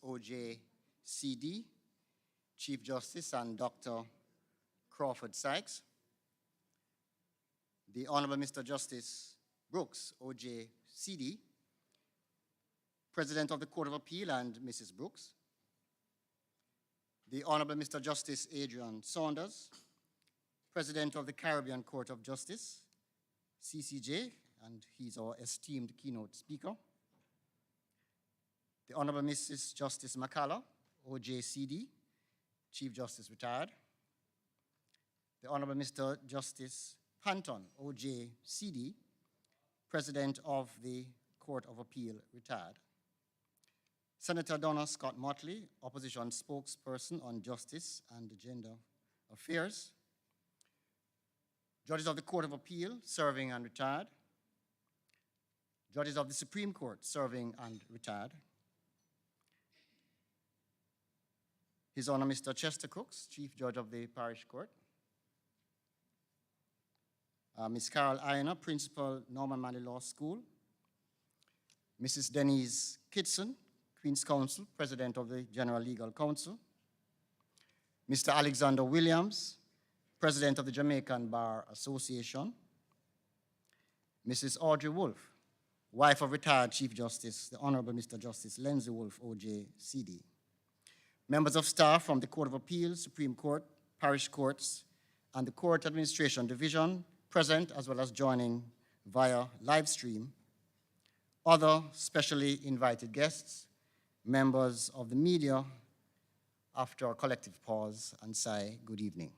O.J. C.D., Chief Justice, and Dr. Crawford Sykes. The Honorable Mr. Justice Brooks, O.J. C.D., President of the Court of Appeal, and Mrs. Brooks. The Honorable Mr. Justice Adrian Saunders, President of the Caribbean Court of Justice, CCJ, and he's our esteemed keynote speaker. The Honorable Mrs. Justice McCullough, OJCD, Chief Justice Retired. The Honorable Mr. Justice Panton, OJCD, President of the Court of Appeal, Retired. Senator Donna Scott Motley, Opposition Spokesperson on Justice and Gender Affairs. Judges of the Court of Appeal, serving and retired. Judges of the Supreme Court, serving and retired. His Honor Mr. Chester Cooks, Chief Judge of the Parish Court. Ms. Carol Iona, Principal, Norman Manley Law School. Mrs. Denise Kitson, Queen's Counsel, President of the General Legal Council. Mr. Alexander Williams, President of the Jamaican Bar Association. Mrs. Audrey Wolfe, wife of retired Chief Justice, the Honorable Mr. Justice Lindsay Wolfe, OJCD. Members of staff from the Court of Appeal, Supreme Court, Parish Courts, and the Court Administration Division present as well as joining via live stream. Other specially invited guests, members of the media, after a collective pause and sigh, good evening.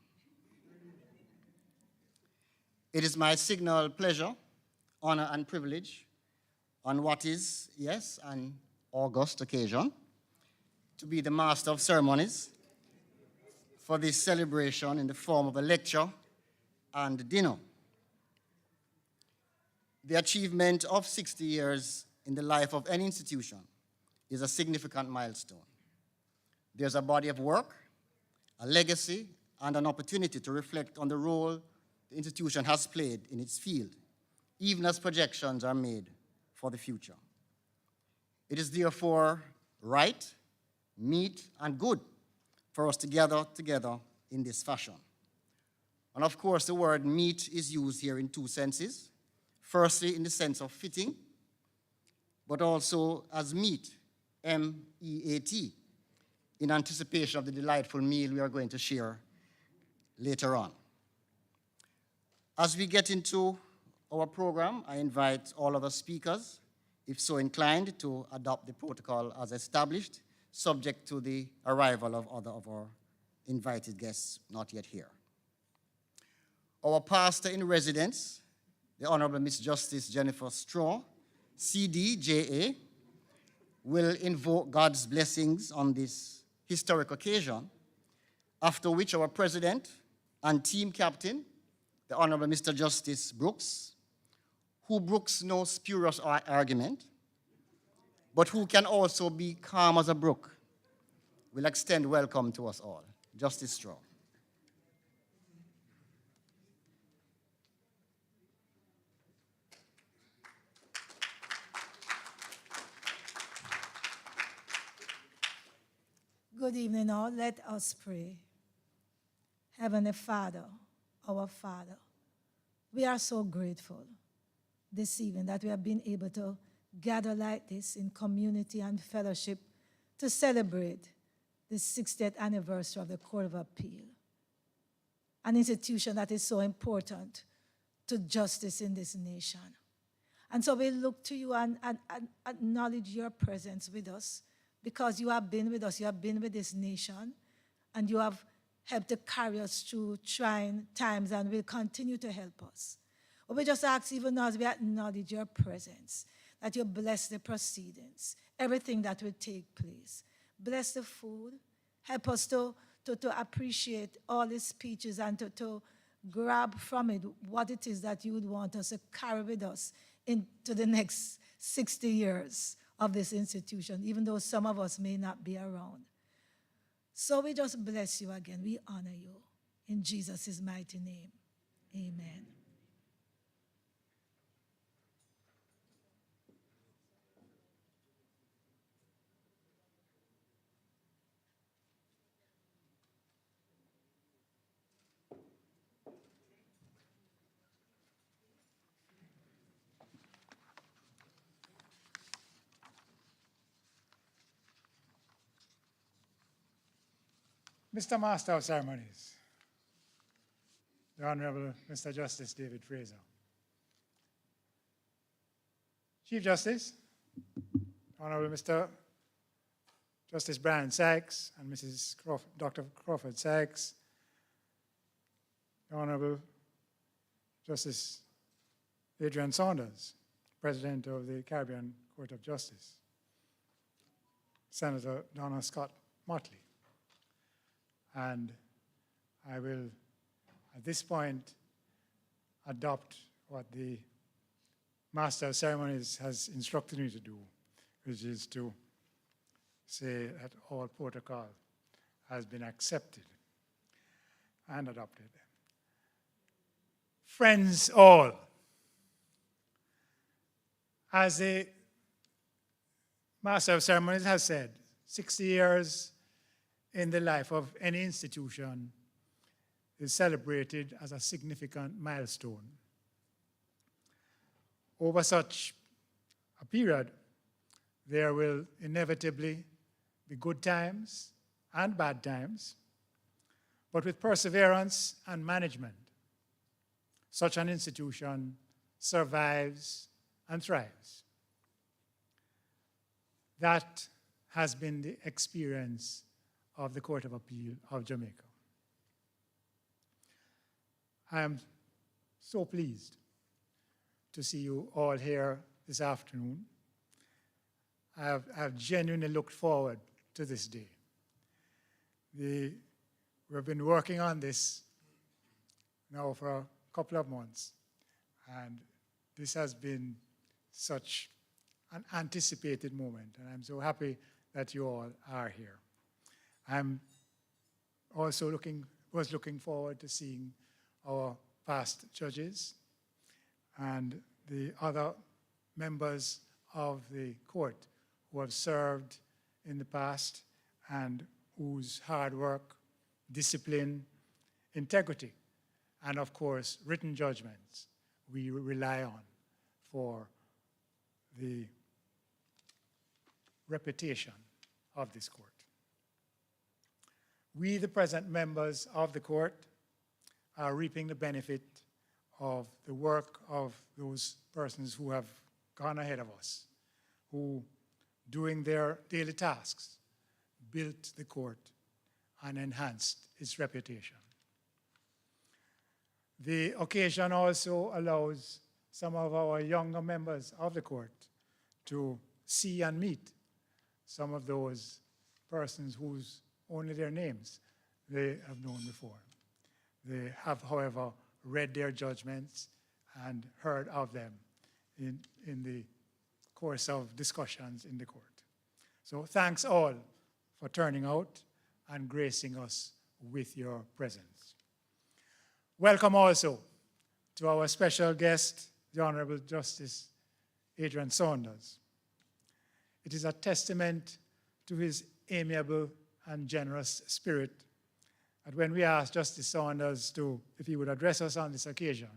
It is my signal pleasure, honor, and privilege on what is, yes, an august occasion, to be the master of ceremonies for this celebration in the form of a lecture and dinner. The achievement of 60 years in the life of any institution is a significant milestone. There's a body of work, a legacy, and an opportunity to reflect on the role the institution has played in its field, even as projections are made for the future. It is therefore right, meet, and good for us to gather together in this fashion. And of course, the word meet is used here in two senses. Firstly, in the sense of fitting, but also as meat, M-E-A-T, in anticipation of the delightful meal we are going to share later on. As we get into our program, I invite all other speakers, if so inclined, to adopt the protocol as established, subject to the arrival of other of our invited guests not yet here. Our pastor in residence, the Honorable Miss Justice Jennifer Straw, CDJA, will invoke God's blessings on this historic occasion, after which our president and team captain, the Honorable Mr. Justice Brooks, who brooks no spurious argument, but who can also be calm as a brook, will extend welcome to us all. Justice Straw. Good evening, all. Let us pray. Heavenly Father, our Father, we are so grateful this evening that we have been able to gather like this in community and fellowship to celebrate the 60th anniversary of the Court of Appeal, an institution that is so important to justice in this nation. And so we look to you and acknowledge your presence with us, because you have been with us, you have been with this nation, and you have helped to carry us through trying times and will continue to help us. But we just ask, even now as we acknowledge your presence, that you bless the proceedings, everything that will take place. Bless the food. Help us to appreciate all the speeches and to grab from it what it is that you would want us to carry with us into the next 60 years of this institution, even though some of us may not be around. So we just bless you again. We honor you. In Jesus' mighty name, amen. Mr. Master of Ceremonies, the Honorable Mr. Justice David Fraser. Chief Justice, Honorable Mr. Justice Brian Sykes and Mrs. Dr. Crawford Sykes, the Honorable Justice Adrian Saunders, President of the Caribbean Court of Justice, Senator Donna Scott Motley. And I will, at this point, adopt what the Master of Ceremonies has instructed me to do, which is to say that all protocol has been accepted and adopted. Friends all, as the Master of Ceremonies has said, 60 years in the life of any institution is celebrated as a significant milestone. Over such a period, there will inevitably be good times and bad times, but with perseverance and management, such an institution survives and thrives. That has been the experience of the Court of Appeal of Jamaica. I am so pleased to see you all here this afternoon. I have genuinely looked forward to this day. We've been working on this now for a couple of months, and this has been such an anticipated moment, and I'm so happy that you all are here. I'm also was looking forward to seeing our past judges and the other members of the court who have served in the past and whose hard work, discipline, integrity, and of course, written judgments we rely on for the reputation of this court. We, the present members of the court, are reaping the benefit of the work of those persons who have gone ahead of us, who, doing their daily tasks, built the court and enhanced its reputation. The occasion also allows some of our younger members of the court to see and meet some of those persons whose only their names they have known before. They have, however, read their judgments and heard of them in the course of discussions in the court. So thanks all for turning out and gracing us with your presence. Welcome also to our special guest, the Honorable Justice Adrian Saunders. It is a testament to his amiable and generous spirit that when we asked Justice Saunders if he would address us on this occasion,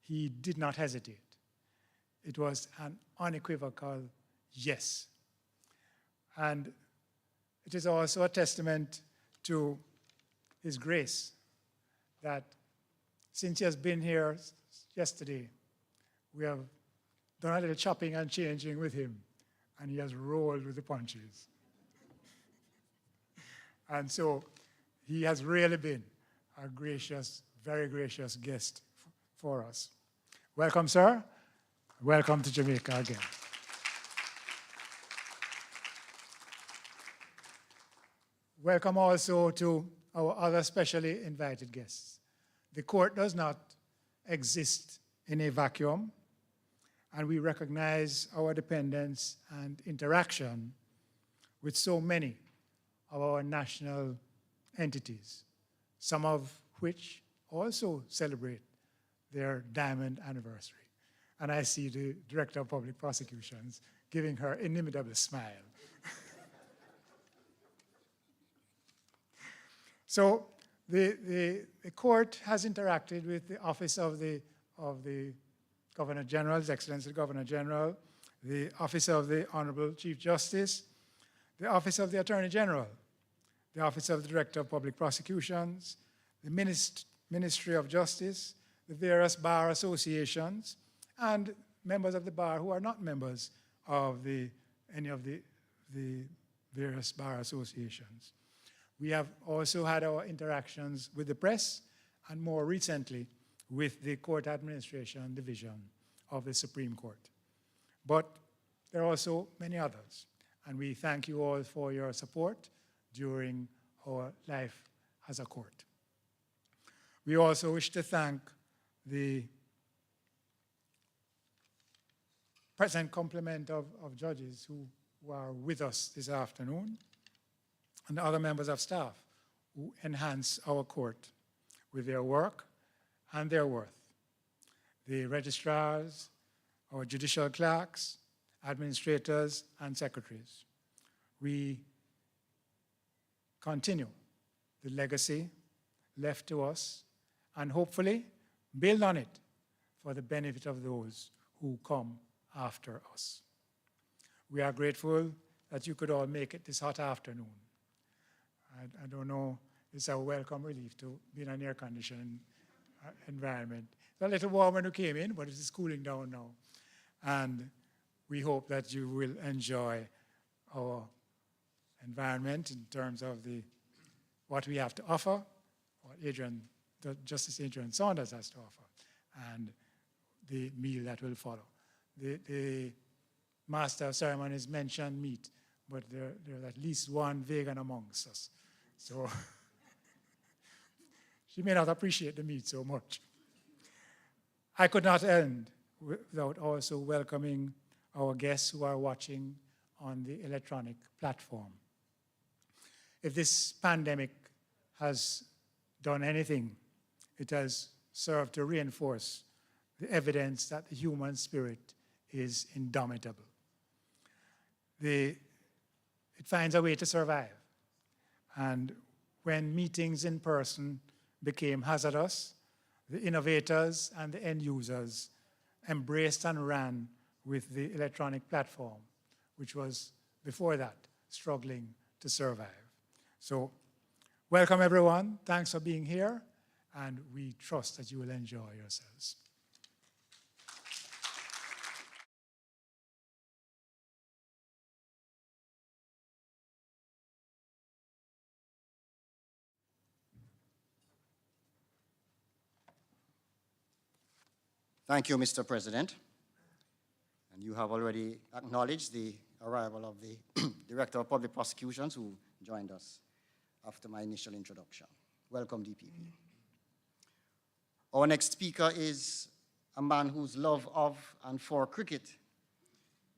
he did not hesitate. It was an unequivocal yes. And it is also a testament to his grace that since he has been here yesterday, we have done a little chopping and changing with him, and he has rolled with the punches. And so he has really been a gracious, very gracious guest for us. Welcome, sir. Welcome to Jamaica again. Welcome also to our other specially invited guests. The court does not exist in a vacuum, and we recognize our dependence and interaction with so many of our national entities, some of which also celebrate their diamond anniversary. And I see the Director of Public Prosecutions giving her inimitable smile. So the court has interacted with the Office of the Governor General, His Excellency the Governor General, the Office of the Honorable Chief Justice, the Office of the Attorney General, the Office of the Director of Public Prosecutions, the Ministry of Justice, the various bar associations, and members of the bar who are not members of any of the various bar associations. We have also had our interactions with the press, and more recently with the Court Administration Division of the Supreme Court. But there are also many others, and we thank you all for your support during our life as a court. We also wish to thank the present complement of judges who are with us this afternoon, and other members of staff who enhance our court with their work and their worth. The registrars, our judicial clerks, administrators, and secretaries. We continue the legacy left to us and hopefully build on it for the benefit of those who come after us. We are grateful that you could all make it this hot afternoon. I don't know, it's a welcome relief to be in an air-conditioned environment. It's a little warm when you came in, but it is cooling down now. And we hope that you will enjoy our environment in terms of what we have to offer, what Justice Adrian Saunders has to offer, and the meal that will follow. The Master of Ceremonies mentioned meat, but there's at least one vegan amongst us. So she may not appreciate the meat so much. I could not end without also welcoming our guests who are watching on the electronic platform. If this pandemic has done anything, it has served to reinforce the evidence that the human spirit is indomitable. It finds a way to survive. And when meetings in person became hazardous, the innovators and the end users embraced and ran with the electronic platform, which was, before that, struggling to survive. So, welcome everyone. Thanks for being here, and we trust that you will enjoy yourselves. Thank you, Mr. President. And you have already acknowledged the arrival of the Director of Public Prosecutions who joined us after my initial introduction. Welcome, DPP. Our next speaker is a man whose love of and for cricket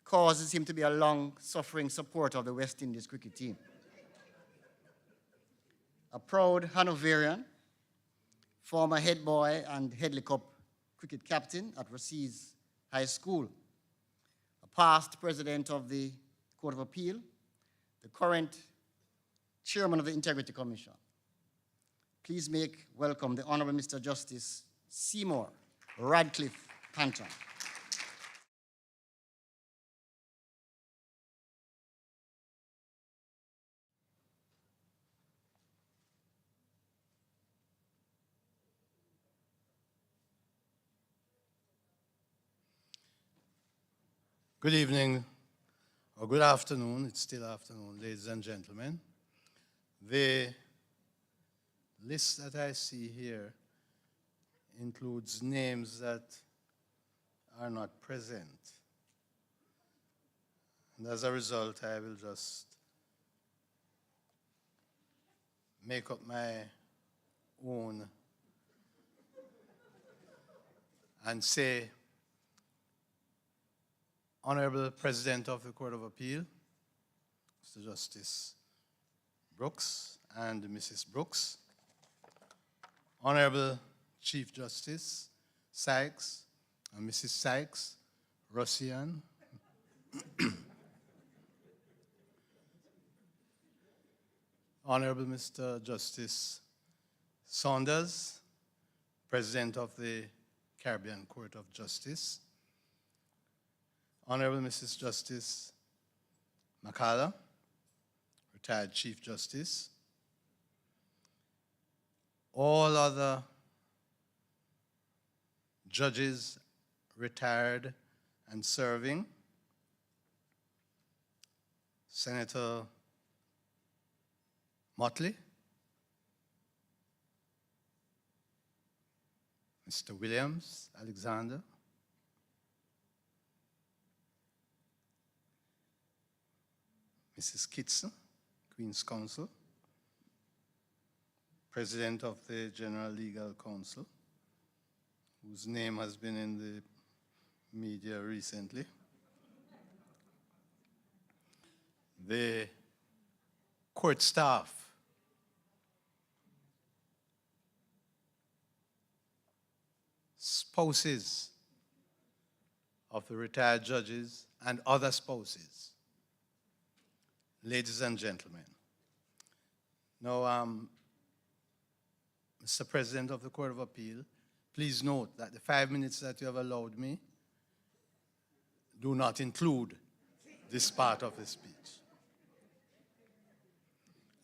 causes him to be a long-suffering supporter of the West Indies cricket team. A proud Hanoverian, former head boy and Headley Cup cricket captain at Rossies High School, a past president of the Court of Appeal, the current chairman of the Integrity Commission. Please make welcome the Honorable Mr. Justice Seymour Radcliffe Panton. Good evening, or good afternoon, it's still afternoon, ladies and gentlemen. The list that I see here includes names that are not present. And as a result, I will just make up my own and say, Honorable President of the Court of Appeal, Mr. Justice Brooks and Mrs. Brooks, Honorable Chief Justice Sykes and Mrs. Sykes, Rossian, Honorable Mr. Justice Saunders, President of the Caribbean Court of Justice, Honorable Mrs. Justice McCalla, retired Chief Justice, all other judges retired and serving, Senator Motley, Mr. Williams, Alexander, Mrs. Kitson, Queen's Counsel, President of the General Legal Council, whose name has been in the media recently, the court staff, spouses of the retired judges and other spouses, ladies and gentlemen. Now, Mr. President of the Court of Appeal, please note that the 5 minutes that you have allowed me do not include this part of the speech.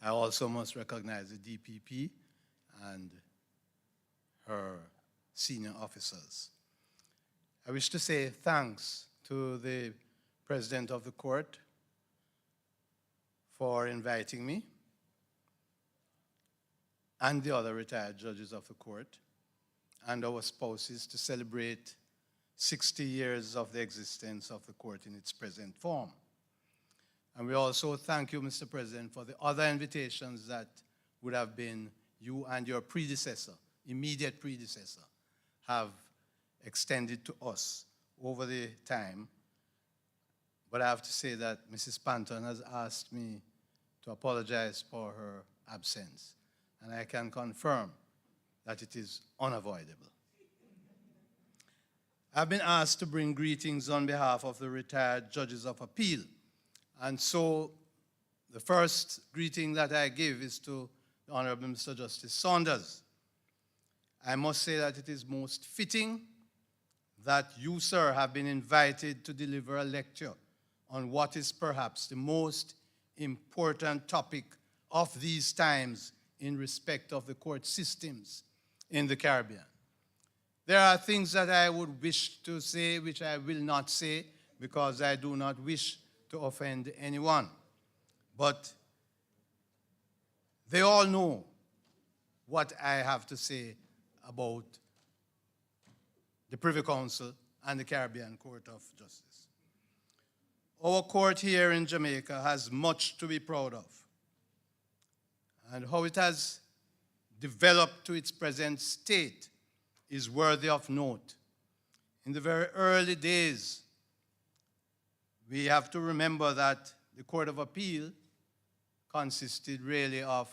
I also must recognize the DPP and her senior officers. I wish to say thanks to the President of the Court for inviting me and the other retired judges of the court and our spouses to celebrate 60 years of the existence of the court in its present form. And we also thank you, Mr. President, for the other invitations that would have been you and your predecessor, immediate predecessor, have extended to us over the time. But I have to say that Mrs. Panton has asked me to apologize for her absence. And I can confirm that it is unavoidable. I've been asked to bring greetings on behalf of the retired judges of appeal. And so the first greeting that I give is to the Honorable Mr. Justice Saunders. I must say that it is most fitting that you, sir, have been invited to deliver a lecture on what is perhaps the most important topic of these times in respect of the court systems in the Caribbean. There are things that I would wish to say which I will not say because I do not wish to offend anyone. But they all know what I have to say about the Privy Council and the Caribbean Court of Justice. Our court here in Jamaica has much to be proud of, and how it has developed to its present state is worthy of note. In the very early days, we have to remember that the Court of Appeal consisted really of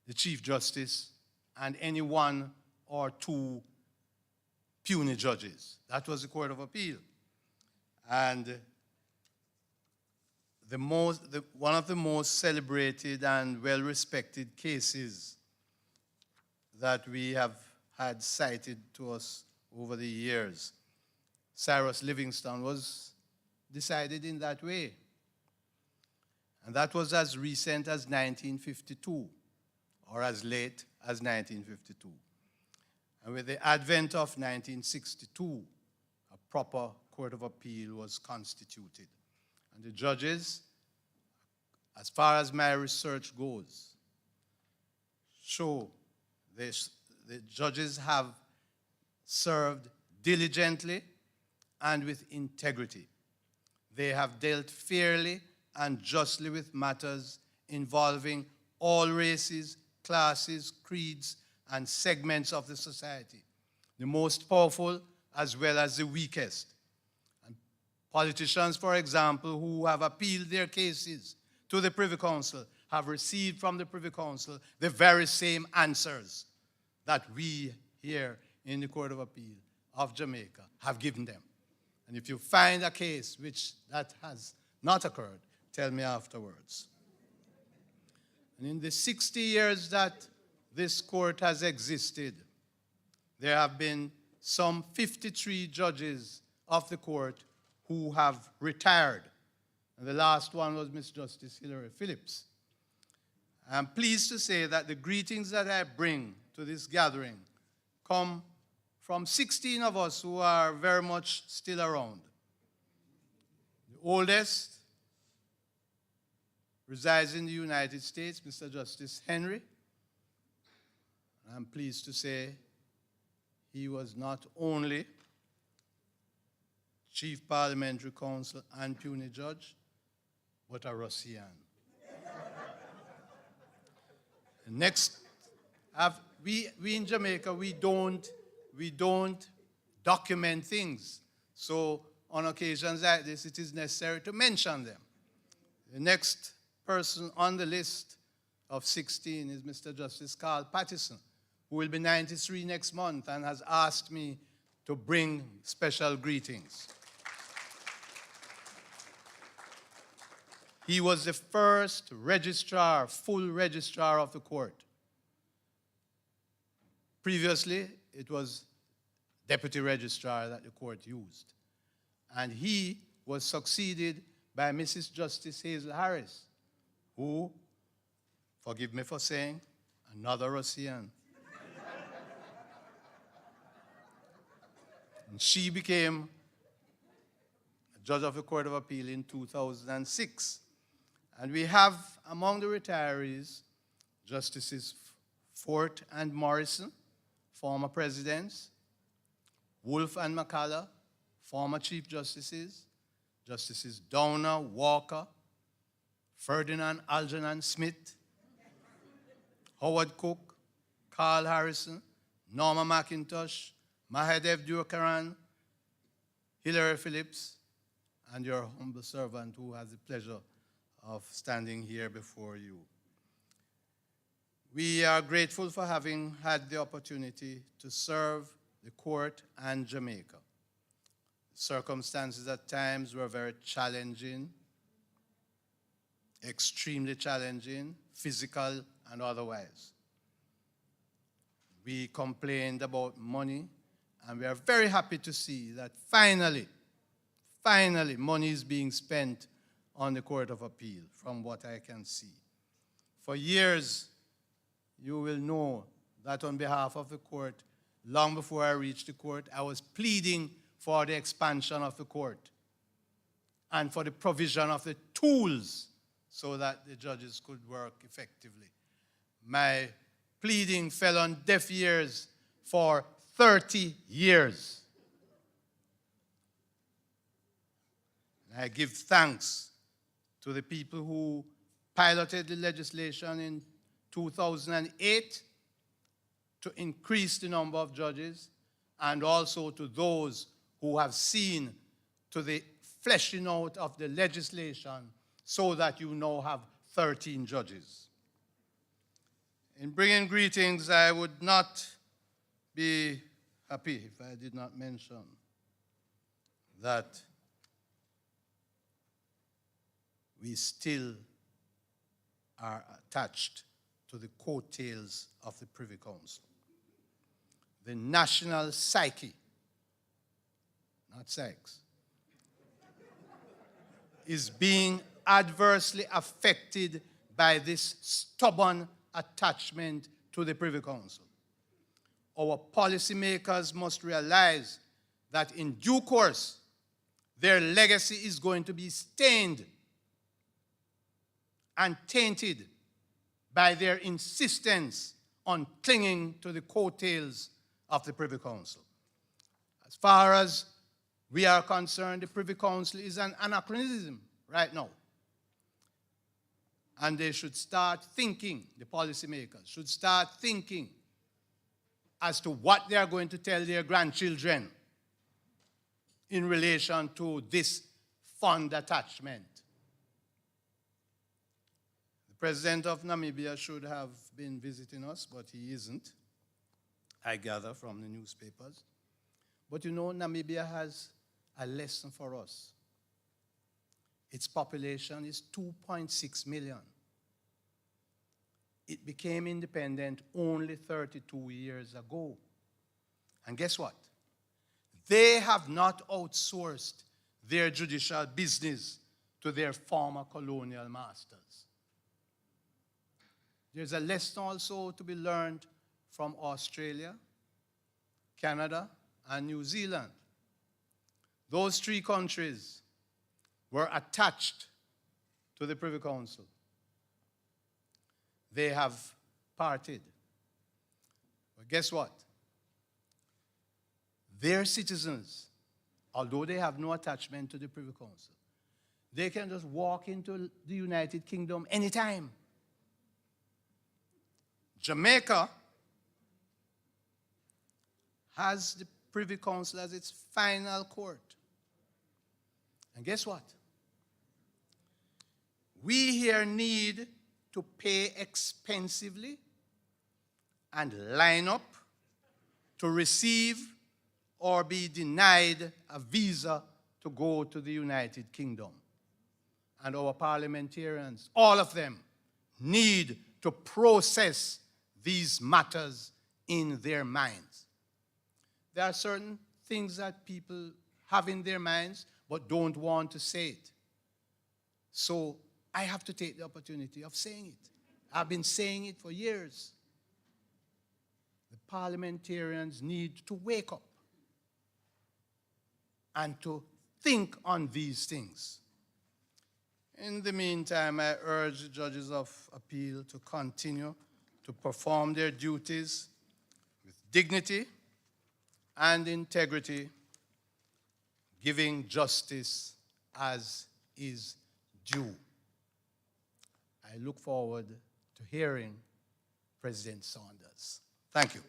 the Chief Justice and any one or two puisne judges. That was the Court of Appeal. And one of the most celebrated and well-respected cases that we have had cited to us over the years, Cyrus Livingston, was decided in that way. And that was as recent as 1952, or as late as 1952. And with the advent of 1962, a proper Court of Appeal was constituted. And the judges, as far as my research goes, show the judges have served diligently and with integrity. They have dealt fairly and justly with matters involving all races, classes, creeds, and segments of the society, the most powerful as well as the weakest. And politicians, for example, who have appealed their cases to the Privy Council have received from the Privy Council the very same answers that we here in the Court of Appeal of Jamaica have given them. And if you find a case which that has not occurred, tell me afterwards. And in the 60 years that this court has existed, there have been some 53 judges of the court who have retired. And the last one was Miss Justice Hilary Phillips. I'm pleased to say that the greetings that I bring to this gathering come from 16 of us who are very much still around. The oldest resides in the United States, Mr. Justice Henry. I'm pleased to say he was not only Chief Parliamentary Counsel and puisne judge, but a Russian. Next, we in Jamaica, we don't document things. So on occasions like this, it is necessary to mention them. The next person on the list of 16 is Mr. Justice Carl Patterson, who will be 93 next month and has asked me to bring special greetings. He was the first registrar, full registrar of the court. Previously, it was deputy registrar that the court used. And he was succeeded by Mrs. Justice Hazel Harris, who, forgive me for saying, another Russian. And she became a judge of the Court of Appeal in 2006. And we have among the retirees Justices Fort and Morrison, former presidents, Wolf and McCullough, former Chief Justices, Justices Downer, Walker, Ferdinand Algernon Smith, Howard Cook, Carl Harrison, Norma McIntosh, Mahadev Durkaran, Hilary Phillips, and your humble servant who has the pleasure of standing here before you. We are grateful for having had the opportunity to serve the court and Jamaica. Circumstances at times were very challenging, extremely challenging, physical and otherwise. We complained about money, and we are very happy to see that finally, money is being spent on the Court of Appeal, from what I can see. For years, you will know that on behalf of the court, long before I reached the court, I was pleading for the expansion of the court and for the provision of the tools so that the judges could work effectively. My pleading fell on deaf ears for 30 years. I give thanks to the people who piloted the legislation in 2008 to increase the number of judges, and also to those who have seen to the fleshing out of the legislation so that you now have 13 judges. In bringing greetings, I would not be happy if I did not mention that we still are attached to the coattails of the Privy Council. The national psyche, not sex, is being adversely affected by this stubborn attachment to the Privy Council. Our policymakers must realize that in due course, their legacy is going to be stained and tainted by their insistence on clinging to the coattails of the Privy Council. As far as we are concerned, the Privy Council is an anachronism right now. And they should start thinking, the policymakers should start thinking as to what they are going to tell their grandchildren in relation to this fond attachment. The President of Namibia should have been visiting us, but he isn't, I gather from the newspapers. But you know, Namibia has a lesson for us. Its population is 2.6 million. It became independent only 32 years ago. And guess what? They have not outsourced their judicial business to their former colonial masters. There's a lesson also to be learned from Australia, Canada, and New Zealand. Those three countries were attached to the Privy Council. They have parted. But guess what? Their citizens, although they have no attachment to the Privy Council, they can just walk into the United Kingdom anytime. Jamaica has the Privy Council as its final court. And guess what? We here need to pay expensively and line up to receive or be denied a visa to go to the United Kingdom. And our parliamentarians, all of them, need to process these matters in their minds. There are certain things that people have in their minds but don't want to say it. So I have to take the opportunity of saying it. I've been saying it for years. The parliamentarians need to wake up and to think on these things. In the meantime, I urge the judges of appeal to continue to perform their duties with dignity and integrity, giving justice as is due. I look forward to hearing President Saunders. Thank you.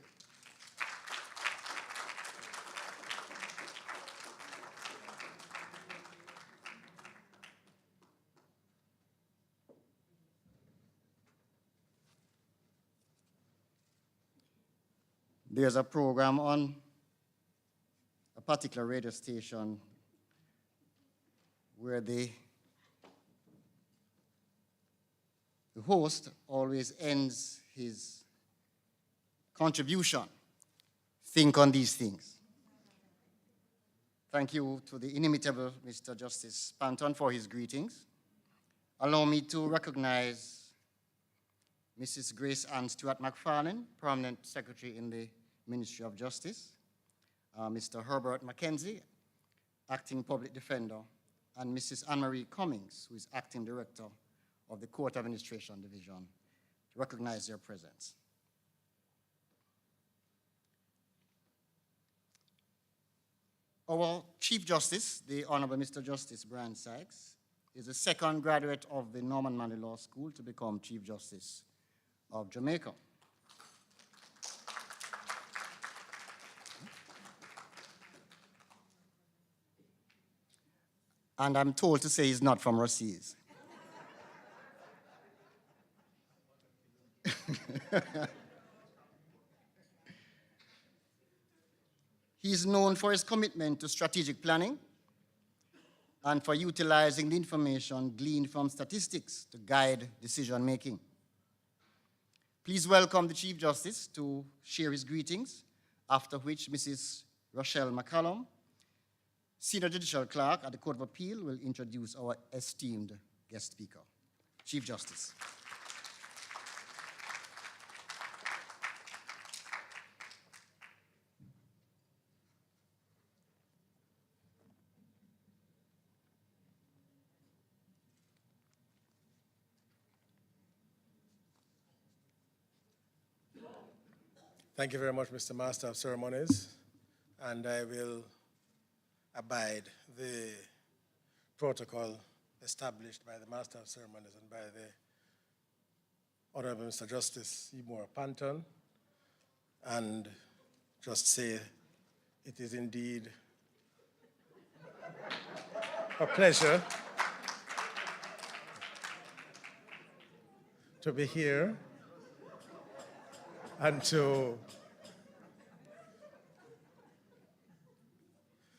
There's a program on a particular radio station where the host always ends his contribution. Think on these things. Thank you to the inimitable Mr. Justice Panton for his greetings. Allow me to recognize Mrs. Grace Ann Stewart McFarlane, Permanent Secretary in the Ministry of Justice, Mr. Herbert Mackenzie, Acting Public Defender, and Mrs. Anne-Marie Cummings, who is Acting Director of the Court Administration Division, to recognize their presence. Our Chief Justice, the Honorable Mr. Justice Brian Sykes, is the second graduate of the Norman Manley Law School to become Chief Justice of Jamaica. And I'm told to say he's not from Rossies. He is known for his commitment to strategic planning and for utilizing the information gleaned from statistics to guide decision-making. Please welcome the Chief Justice to share his greetings, after which Mrs. Rochelle McCallum, Senior Judicial Clerk at the Court of Appeal, will introduce our esteemed guest speaker. Chief Justice. Thank you very much, Mr. Master of Ceremonies, and I will abide the protocol established by the Master of Ceremonies and by the Honorable Mr. Justice Seymour Panton, and just say it is indeed a pleasure to be here and to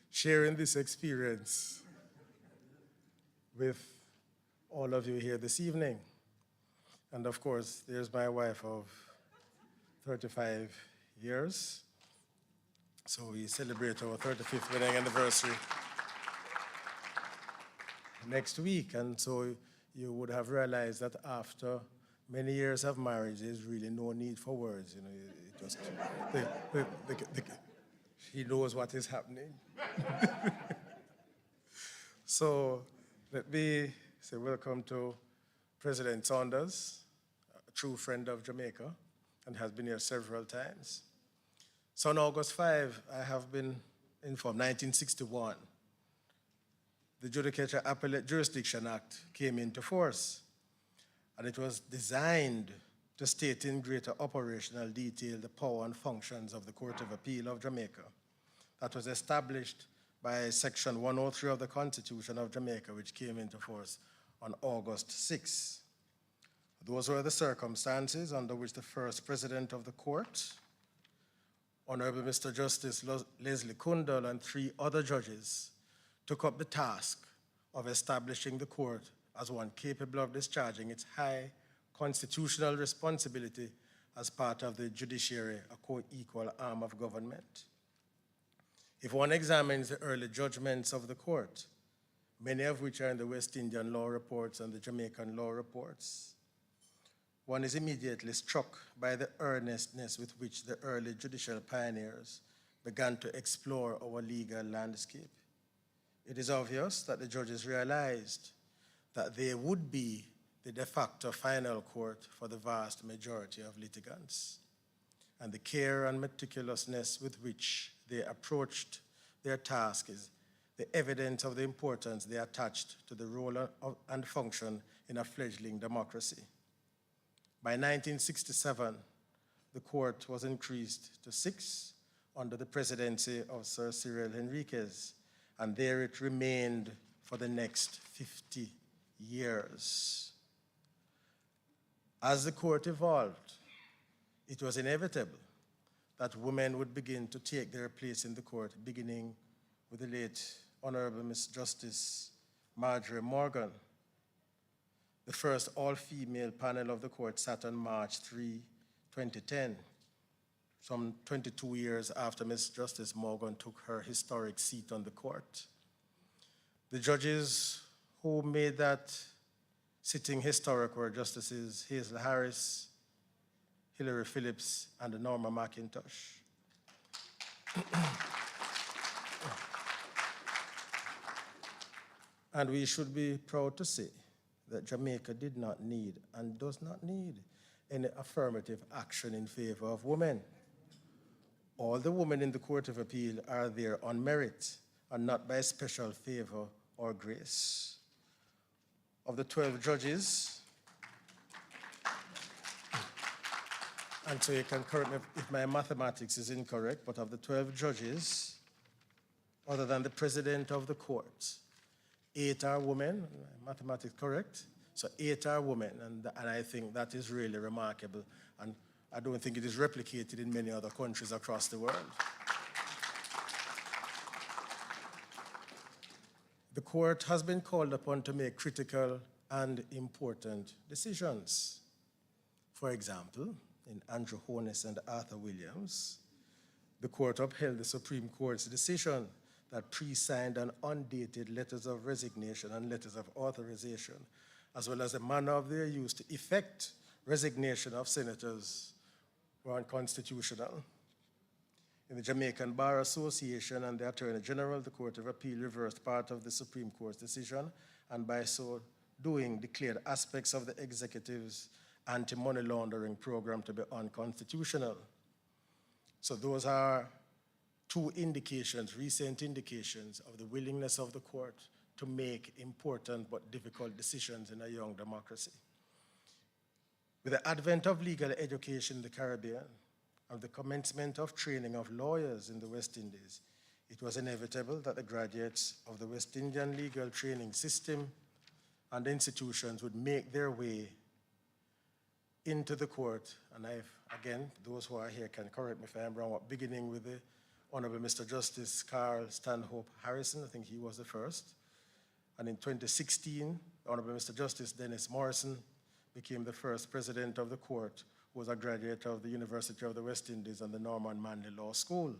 sharing this experience with all of you here this evening. And of course, there's my wife of 35 years. So we celebrate our 35th wedding anniversary next week. And so you would have realized that after many years of marriage, there's really no need for words. You know, it just he knows what is happening. So let me say welcome to President Saunders, a true friend of Jamaica, and has been here several times. So on August 5, I have been informed, 1961, the Judiciary Jurisdiction Act came into force, and it was designed to state in greater operational detail the power and functions of the Court of Appeal of Jamaica. That was established by Section 103 of the Constitution of Jamaica, which came into force on August 6. Those were the circumstances under which the first president of the court, Honorable Mr. Justice Leslie Kundal, and 3 other judges took up the task of establishing the court as one capable of discharging its high constitutional responsibility as part of the judiciary, a co-equal arm of government. If one examines the early judgments of the court, many of which are in the West Indian law reports and the Jamaican law reports, one is immediately struck by the earnestness with which the early judicial pioneers began to explore our legal landscape. It is obvious that the judges realized that they would be the de facto final court for the vast majority of litigants, and the care and meticulousness with which they approached their task is the evidence of the importance they attached to the role and function in a fledgling democracy. By 1967, the court was increased to 6 under the presidency of Sir Cyril Henriquez, and there it remained for the next 50 years. As the court evolved, it was inevitable that women would begin to take their place in the court, beginning with the late Honorable Miss Justice Marjorie Morgan. The first all-female panel of the court sat on March 3, 2010, some 22 years after Miss Justice Morgan took her historic seat on the court. The judges who made that sitting historic were Justices Hazel Harris, Hilary Phillips, and Norma McIntosh. And we should be proud to say that Jamaica did not need and does not need any affirmative action in favor of women. All the women in the Court of Appeal are there on merit and not by special favor or grace. Of the 12 judges, and so you can correct me if my mathematics is incorrect, but of the 12 judges, other than the president of the court, 8 are women, mathematics correct? So 8 are women, and I think that is really remarkable, and I don't think it is replicated in many other countries across the world. The court has been called upon to make critical and important decisions. For example, in Andrew Honus and Arthur Williams, the court upheld the Supreme Court's decision that pre-signed and undated letters of resignation and letters of authorization, as well as the manner of their use to effect resignation of senators, were unconstitutional. In the Jamaican Bar Association and the Attorney General, the Court of Appeal reversed part of the Supreme Court's decision, and by so doing declared aspects of the executive's anti-money laundering program to be unconstitutional. So those are 2 indications, recent indications of the willingness of the court to make important but difficult decisions in a young democracy. With the advent of legal education in the Caribbean and the commencement of training of lawyers in the West Indies, it was inevitable that the graduates of the West Indian legal training system and institutions would make their way into the court. And again, those who are here can correct me if I'm wrong, beginning with the Honorable Mr. Justice Carl Stanhope Harrison, I think he was the first. And in 2016, Honorable Mr. Justice Dennis Morrison became the first president of the court, who was a graduate of the University of the West Indies and the Norman Manley Law School.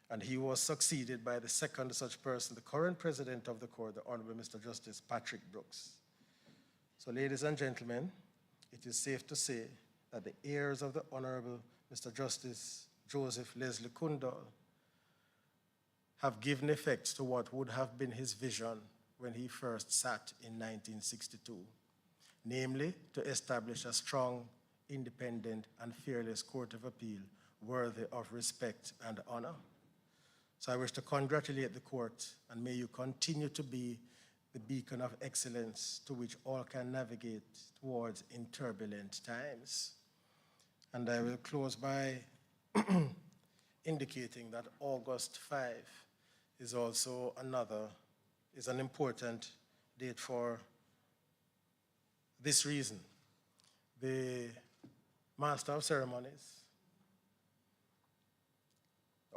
And he was succeeded by the second such person, the current president of the court, the Honorable Mr. Justice Patrick Brooks. So ladies and gentlemen, it is safe to say that the heirs of the Honorable Mr. Justice Joseph Leslie Kundal have given effect to what would have been his vision when he first sat in 1962, namely to establish a strong, independent, and fearless Court of Appeal worthy of respect and honor. So I wish to congratulate the court, and may you continue to be the beacon of excellence to which all can navigate towards in turbulent times. And I will close by indicating that August 5 is also an important date for this reason. The Master of Ceremonies,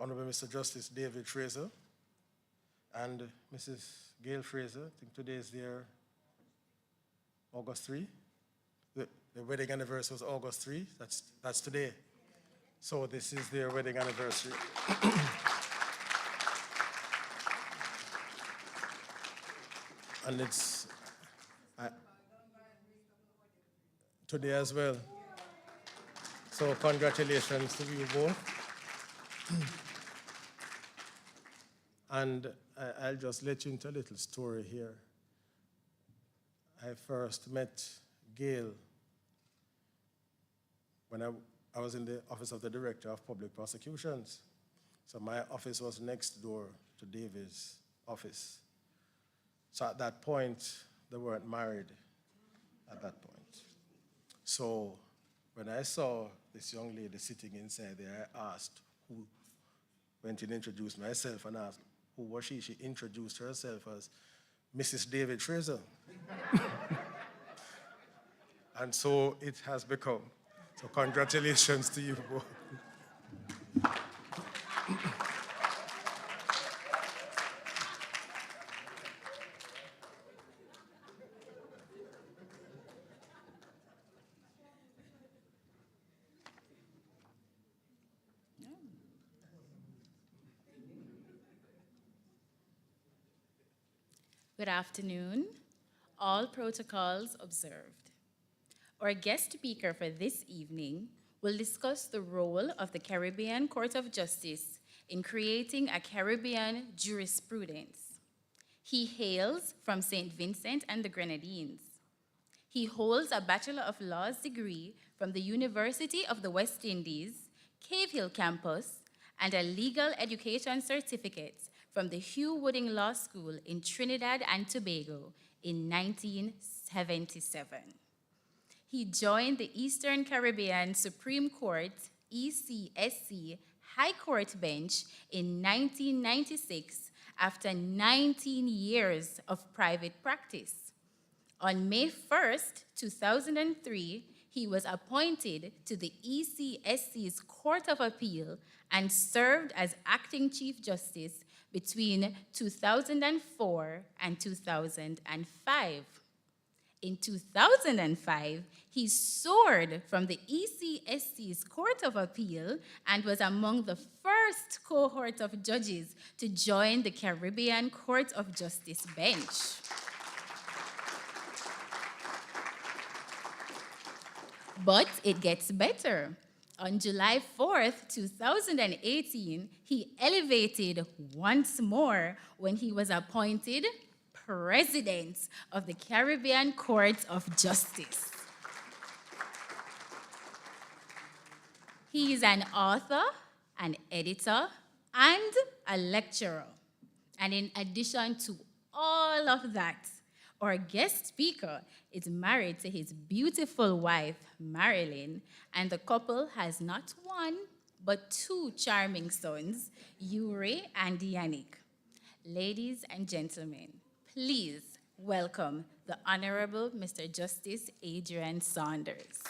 Honorable Mr. Justice David Fraser and Mrs. Gail Fraser, I think today is their August 3. The wedding anniversary was August 3, that's today. So this is their wedding anniversary. And it's today as well. So congratulations to you both. And I'll just let you into a little story here. I first met Gail when I was in the office of the Director of Public Prosecutions. So my office was next door to David's office. So at that point, they weren't married at that point. So when I saw this young lady sitting inside there, I asked who, went and introduced myself and asked who was she. She introduced herself as Mrs. David Fraser. And so it has become. So congratulations to you both. Good afternoon. All protocols observed. Our guest speaker for this evening will discuss the role of the Caribbean Court of Justice in creating a Caribbean jurisprudence. He hails from St. Vincent and the Grenadines. He holds a Bachelor of Laws degree from the University of the West Indies, Cave Hill campus, and a legal education certificate from the Hugh Wooding Law School in Trinidad and Tobago in 1977. He joined the Eastern Caribbean Supreme Court, ECSC, High Court bench in 1996 after 19 years of private practice. On May 1st, 2003, he was appointed to the ECSC's Court of Appeal and served as acting Chief Justice between 2004 and 2005. In 2005, he soared from the ECSC's Court of Appeal and was among the first cohort of judges to join the Caribbean Court of Justice bench. But it gets better. On July 4th, 2018, he elevated once more when he was appointed President of the Caribbean Court of Justice. He is an author, an editor, and a lecturer. And in addition to all of that, our guest speaker is married to his beautiful wife, Marilyn, and the couple has not one, but two charming sons, Yuri and Yannick. Ladies and gentlemen, please welcome the Honorable Mr. Justice Adrian Saunders.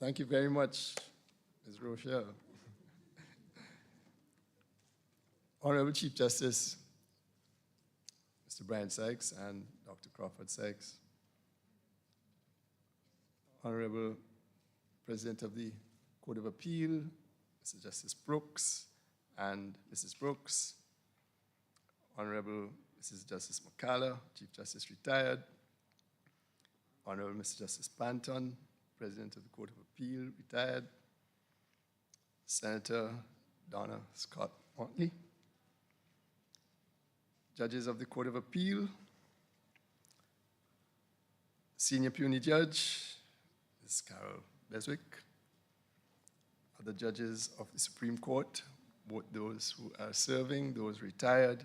Thank you very much, Ms. Rochelle. Honorable Chief Justice, Mr. Brian Sykes and Dr. Crawford Sykes, Honorable President of the Court of Appeal, Mr. Justice Brooks and Mrs. Brooks, Honorable Mrs. Justice McCalla, Chief Justice Retired, Honorable Mr. Justice Panton, President of the Court of Appeal, Retired, Senator Donna Scott Motley, Judges of the Court of Appeal, Senior Puny Judge, Ms. Carol Beswick, other judges of the Supreme Court, both those who are serving, those retired,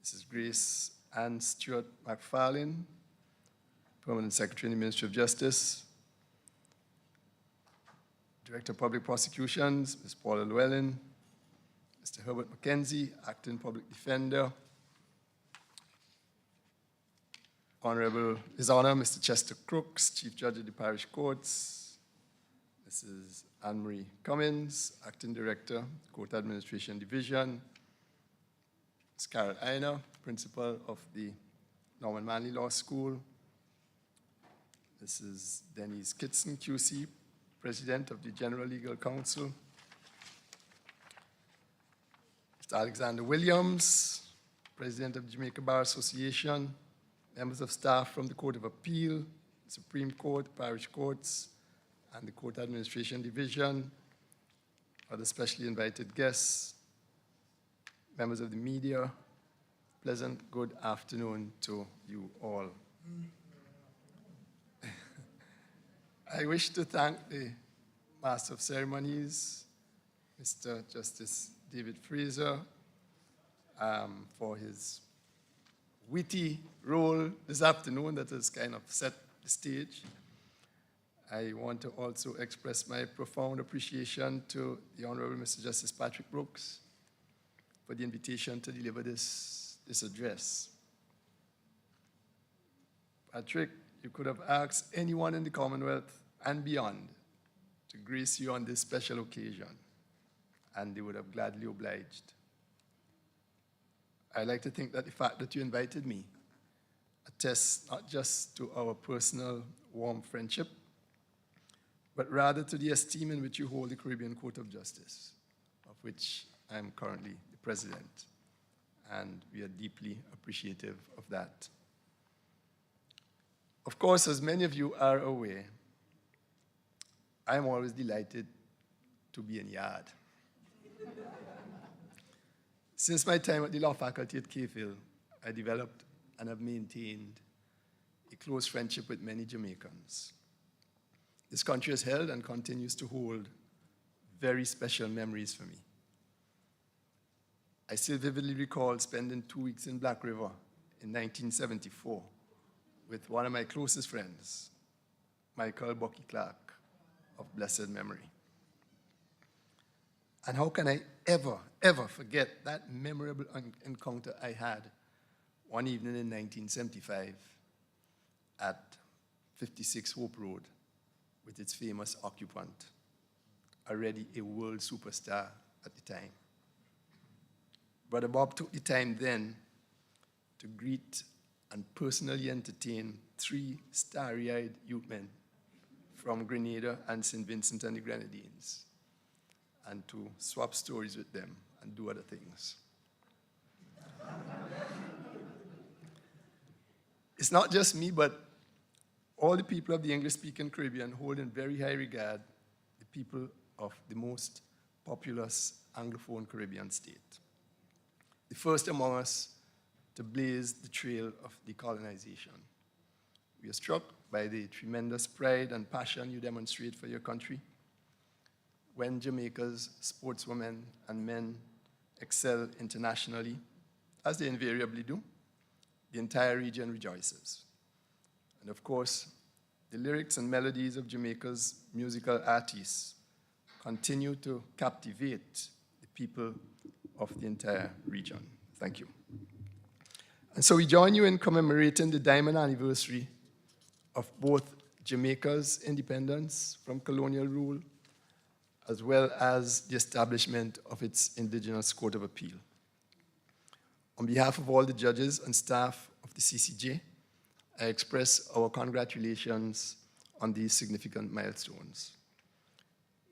Mrs. Grace Ann Stewart McFarlane, Permanent Secretary in the Ministry of Justice, Director of Public Prosecutions, Ms. Paula Llewellyn, Mr. Herbert McKenzie, Acting Public Defender, His Honor, Mr. Chester Crooks, Chief Judge of the Parish Courts, Mrs. Anne-Marie Cummins, Acting Director, Court Administration Division, Ms. Carol Einer, Principal of the Norman Manley Law School, Mrs. Denise Kitson, QC, President of the General Legal Counsel, Mr. Alexander Williams, President of the Jamaica Bar Association, members of staff from the Court of Appeal, the Supreme Court, Parish Courts, and the Court Administration Division, other specially invited guests, members of the media, pleasant good afternoon to you all. I wish to thank the Master of Ceremonies, Mr. Justice David Fraser, for his witty role this afternoon that has kind of set the stage. I want to also express my profound appreciation to the Honorable Mr. Justice Patrick Brooks for the invitation to deliver this address. Patrick, you could have asked anyone in the Commonwealth and beyond to grace you on this special occasion, and they would have gladly obliged. I like to think that the fact that you invited me attests not just to our personal warm friendship, but rather to the esteem in which you hold the Caribbean Court of Justice, of which I am currently the president, and we are deeply appreciative of that. Of course, as many of you are aware, I am always delighted to be in yard. Since my time at the law faculty at Cave-Hill, I developed and have maintained a close friendship with many Jamaicans. This country has held and continues to hold very special memories for me. I still vividly recall spending 2 weeks in Black River in 1974 with one of my closest friends, Michael Bucky Clark, of blessed memory. And how can I ever forget that memorable encounter I had one evening in 1975 at 56 Hope Road with its famous occupant, already a world superstar at the time. Brother Bob took the time then to greet and personally entertain 3 starry-eyed youth men from Grenada and St. Vincent and the Grenadines, and to swap stories with them and do other things. It's not just me, but all the people of the English-speaking Caribbean hold in very high regard the people of the most populous Anglophone Caribbean state, the first among us to blaze the trail of decolonization. We are struck by the tremendous pride and passion you demonstrate for your country. When Jamaica's sportswomen and men excel internationally, as they invariably do, the entire region rejoices. And of course, the lyrics and melodies of Jamaica's musical artists continue to captivate the people of the entire region. Thank you. And so we join you in commemorating the diamond anniversary of both Jamaica's independence from colonial rule, as well as the establishment of its Indigenous Court of Appeal. On behalf of all the judges and staff of the CCJ, I express our congratulations on these significant milestones.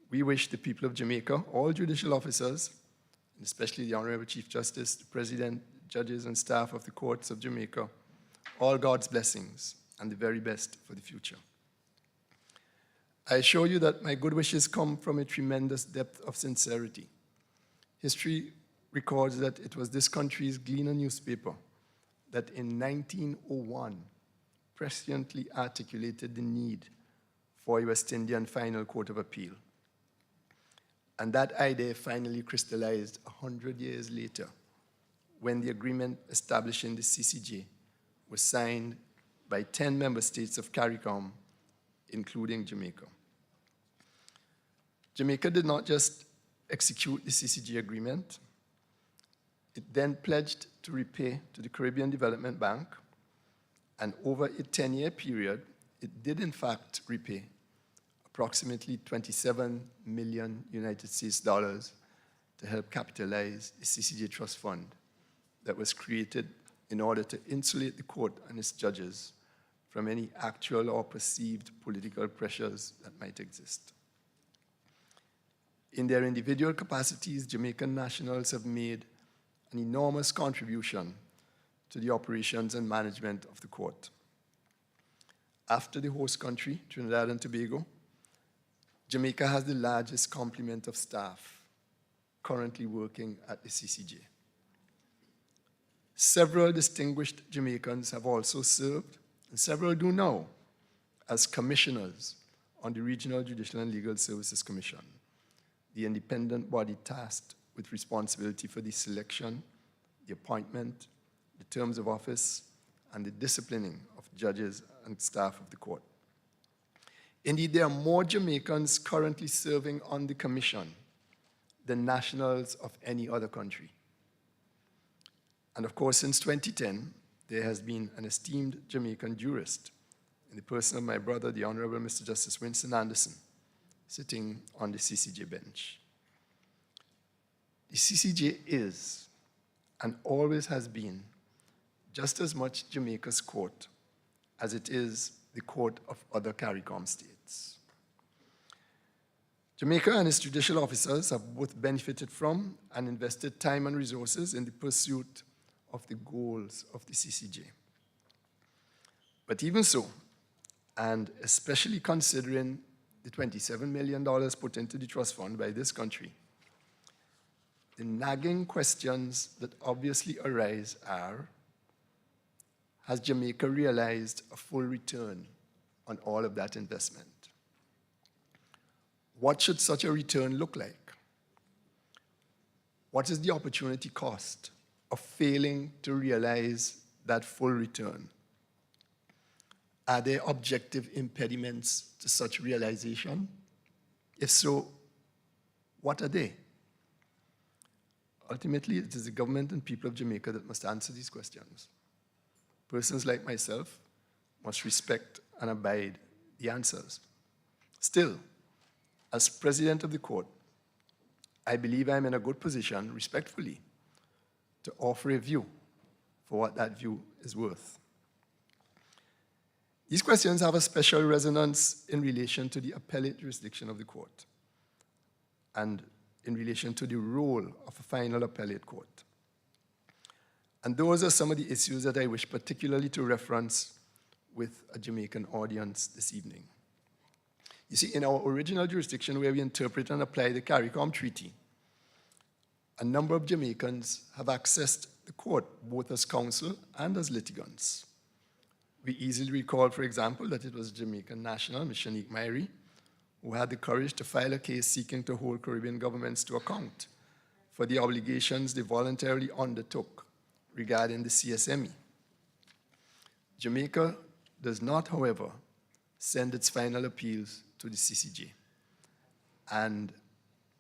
we wish the people of Jamaica, all judicial officers, and especially the Honorable Chief Justice, the President, judges, and staff of the courts of Jamaica, all God's blessings and the very best for the future. I assure you that my good wishes come from a tremendous depth of sincerity. History records that it was this country's Gleaner newspaper that in 1901 presciently articulated the need for a West Indian Final Court of Appeal. And that idea finally crystallized 100 years later when the agreement establishing the CCJ was signed by 10 member states of CARICOM, including Jamaica. Jamaica did not just execute the CCJ agreement. It then pledged to repay to the Caribbean Development Bank, and over a 10-year period, it did in fact repay approximately 27 million United States dollars to help capitalize the CCJ Trust Fund that was created in order to insulate the court and its judges from any actual or perceived political pressures that might exist. In their individual capacities, Jamaican nationals have made an enormous contribution to the operations and management of the court. After the host country, Trinidad and Tobago, Jamaica has the largest complement of staff currently working at the CCJ. Several distinguished Jamaicans have also served, and several do now, as commissioners on the Regional Judicial and Legal Services Commission, the independent body tasked with responsibility for the selection, the appointment, the terms of office, and the disciplining of judges and staff of the court. Indeed, there are more Jamaicans currently serving on the commission than nationals of any other country. And of course, since 2010, there has been an esteemed Jamaican jurist in the person of my brother, the Honorable Mr. Justice Winston Anderson, sitting on the CCJ bench. The CCJ is, and always has been, just as much Jamaica's court as it is the court of other CARICOM states. Jamaica and its judicial officers have both benefited from and invested time and resources in the pursuit of the goals of the CCJ. But even so, and especially considering the $27 million put into the trust fund by this country, the nagging questions that obviously arise are, has Jamaica realized a full return on all of that investment? What should such a return look like? What is the opportunity cost of failing to realize that full return? Are there objective impediments to such realization? If so, what are they? Ultimately, it is the government and people of Jamaica that must answer these questions. Persons like myself must respect and abide the answers. Still, as president of the court, I believe I'm in a good position, respectfully, to offer a view for what that view is worth. These questions have a special resonance in relation to the appellate jurisdiction of the court and in relation to the role of a final appellate court. And those are some of the issues that I wish particularly to reference with a Jamaican audience this evening. You see, in our original jurisdiction where we interpret and apply the CARICOM Treaty, a number of Jamaicans have accessed the court, both as counsel and as litigants. We easily recall, for example, that it was Jamaican national, Ms. Shanique Myrie, who had the courage to file a case seeking to hold Caribbean governments to account for the obligations they voluntarily undertook regarding the CSME. Jamaica does not, however, send its final appeals to the CCJ. And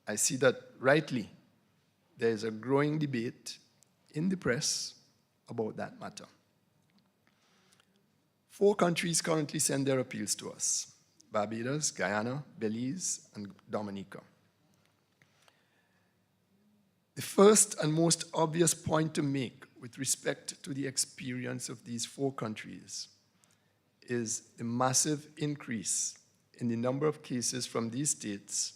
I see that rightly, there is a growing debate in the press about that matter. 4 countries currently send their appeals to us: Barbados, Guyana, Belize, and Dominica. The first and most obvious point to make with respect to the experience of these 4 countries is the massive increase in the number of cases from these states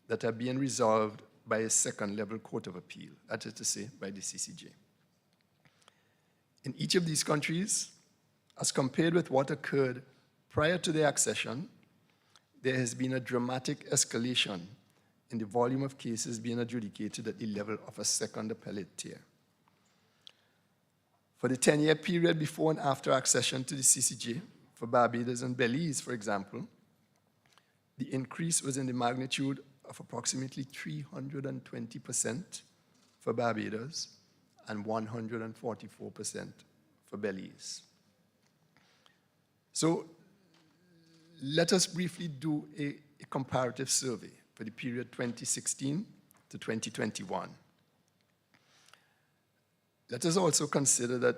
that are being resolved by a second-level court of appeal, that is to say, by the CCJ. In each of these countries, as compared with what occurred prior to their accession, there has been a dramatic escalation in the volume of cases being adjudicated at the level of a second appellate tier. For the 10-year period before and after accession to the CCJ, for Barbados and Belize, for example, the increase was in the magnitude of approximately 320% for Barbados and 144% for Belize. So let us briefly do a comparative survey for the period 2016 to 2021. Let us also consider that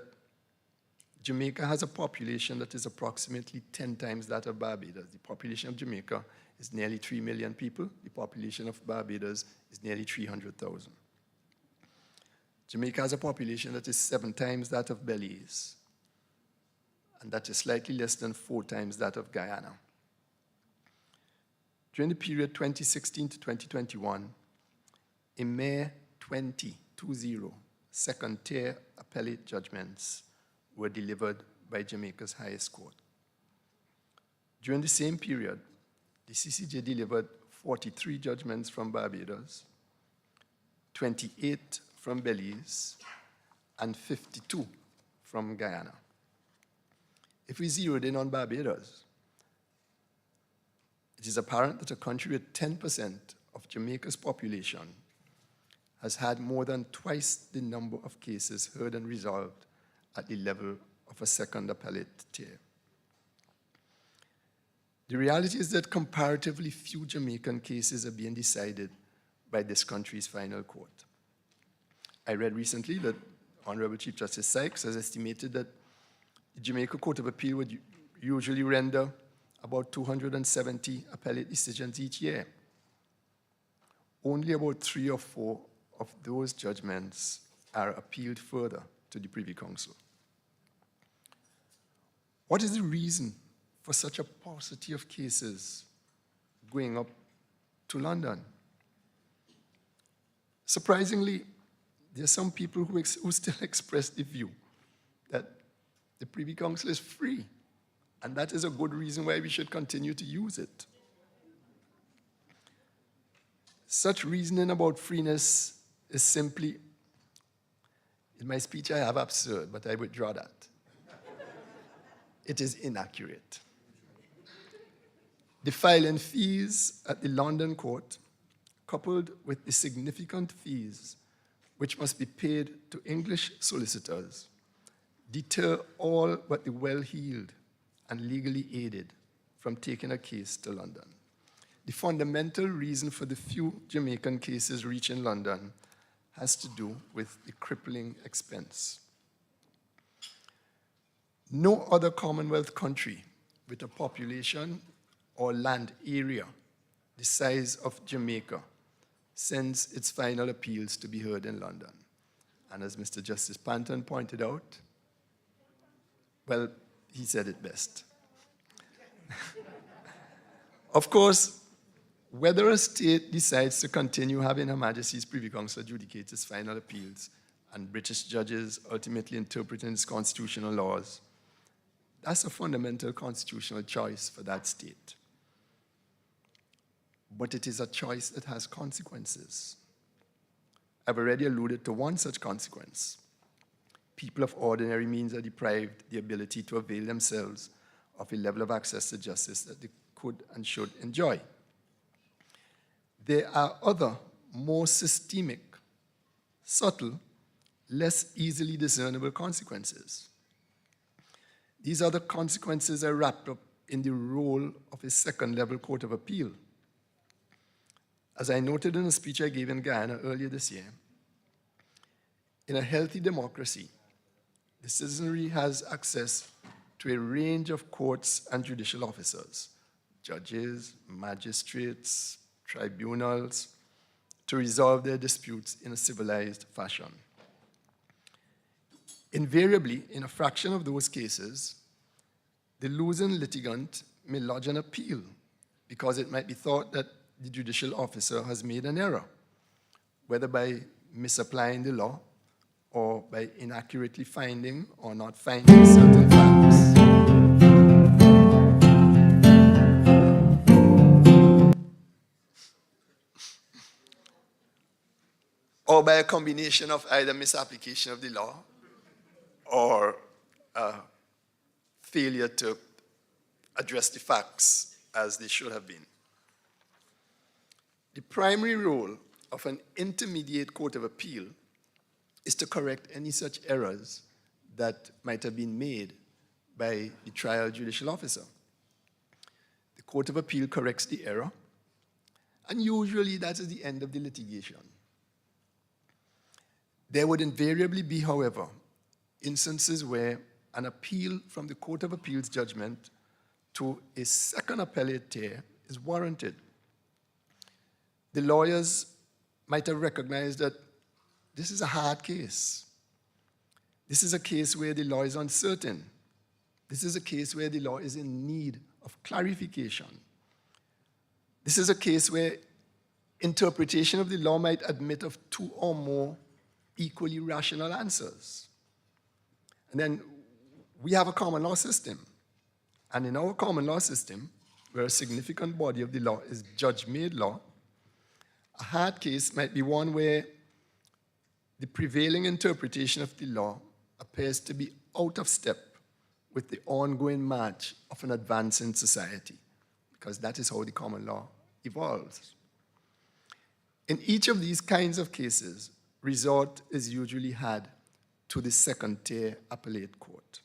Jamaica has a population that is approximately 10 times that of Barbados. The population of Jamaica is nearly 3 million people. The population of Barbados is nearly 300,000. Jamaica has a population that is 7 times that of Belize, and that is slightly less than 4 times that of Guyana. During the period 2016 to 2021, a mere 20 second-tier appellate judgments were delivered by Jamaica's highest court. During the same period, the CCJ delivered 43 judgments from Barbados, 28 from Belize, and 52 from Guyana. If we zeroed in on Barbados, it is apparent that a country with 10% of Jamaica's population has had more than twice the number of cases heard and resolved at the level of a second appellate tier. The reality is that comparatively few Jamaican cases are being decided by this country's final court. I read recently that Honorable Chief Justice Sykes has estimated that the Jamaica Court of Appeal would usually render about 270 appellate decisions each year. Only about 3 or 4 of those judgments are appealed further to the Privy Council. What is the reason for such a paucity of cases going up to London? Surprisingly, there are some people who still express the view that the Privy Council is free, and that is a good reason why we should continue to use it. Such reasoning about freeness is simply, in my speech I have absurd, but I withdraw that. It is inaccurate. The filing fees at the London court, coupled with the significant fees which must be paid to English solicitors, deter all but the well-heeled and legally aided from taking a case to London. The fundamental reason for the few Jamaican cases reaching London has to do with the crippling expense. No other Commonwealth country with a population or land area the size of Jamaica sends its final appeals to be heard in London. And as Mr. Justice Panton pointed out, well, he said it best. Of course, whether a state decides to continue having Her Majesty's Privy Council adjudicate its final appeals and British judges ultimately interpreting its constitutional laws, that's a fundamental constitutional choice for that state. But it is a choice that has consequences. I've already alluded to one such consequence. People of ordinary means are deprived the ability to avail themselves of a level of access to justice that they could and should enjoy. There are other, more systemic, subtle, less easily discernible consequences. These other consequences are wrapped up in the role of a second-level court of appeal. As I noted in a speech I gave in Guyana earlier this year, in a healthy democracy, the citizenry has access to a range of courts and judicial officers, judges, magistrates, tribunals, to resolve their disputes in a civilized fashion. Invariably, in a fraction of those cases, the losing litigant may lodge an appeal because it might be thought that the judicial officer has made an error, whether by misapplying the law or by inaccurately finding or not finding certain facts. Or by a combination of either misapplication of the law or failure to address the facts as they should have been. The primary role of an intermediate court of appeal is to correct any such errors that might have been made by the trial judicial officer. The court of appeal corrects the error, and usually that is the end of the litigation. There would invariably be, however, instances where an appeal from the Court of Appeal's judgment to a second appellate tier is warranted. The lawyers might have recognized that this is a hard case. This is a case where the law is uncertain. This is a case where the law is in need of clarification. This is a case where interpretation of the law might admit of two or more equally rational answers. And then we have a common law system. And in our common law system, where a significant body of the law is judge-made law, a hard case might be one where the prevailing interpretation of the law appears to be out of step with the ongoing march of an advancing society, because that is how the common law evolves. In each of these kinds of cases, resort is usually had to the second-tier appellate court.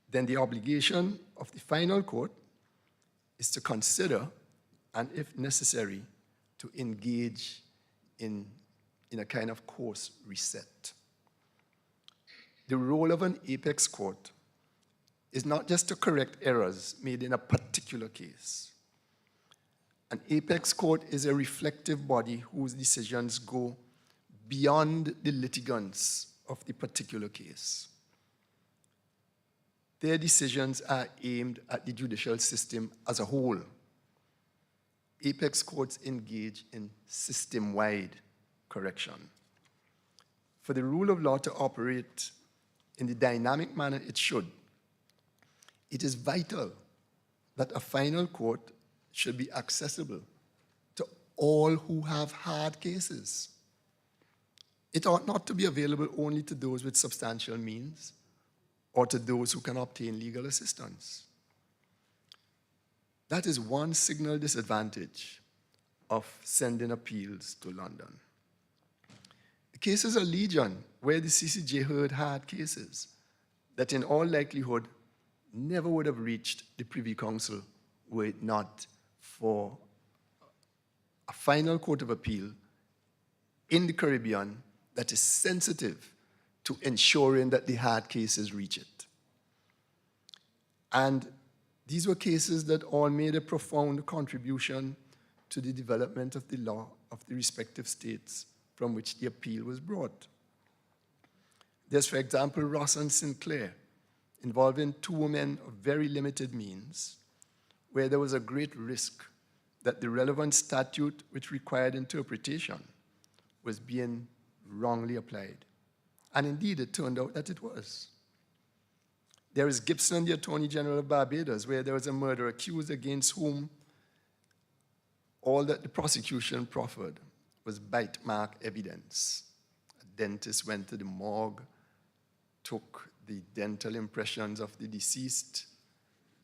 Then the obligation of the final court is to consider, and if necessary, to engage in a kind of course reset. The role of an apex court is not just to correct errors made in a particular case. An apex court is a reflective body whose decisions go beyond the litigants of the particular case. Their decisions are aimed at the judicial system as a whole. Apex courts engage in system-wide correction. For the rule of law to operate in the dynamic manner it should, it is vital that a final court should be accessible to all who have hard cases. It ought not to be available only to those with substantial means or to those who can obtain legal assistance. That is one signal disadvantage of sending appeals to London. The cases are legion where the CCJ heard hard cases that in all likelihood never would have reached the Privy Council were it not for a final court of appeal in the Caribbean that is sensitive to ensuring that the hard cases reach it. And these were cases that all made a profound contribution to the development of the law of the respective states from which the appeal was brought. There's, for example, Ross and Sinclair, involving two women of very limited means, where there was a great risk that the relevant statute which required interpretation was being wrongly applied. And indeed, it turned out that it was. There is Gibson, the Attorney General of Barbados, where there was a murder accused against whom all that the prosecution proffered was bite mark evidence. A dentist went to the morgue, took the dental impressions of the deceased,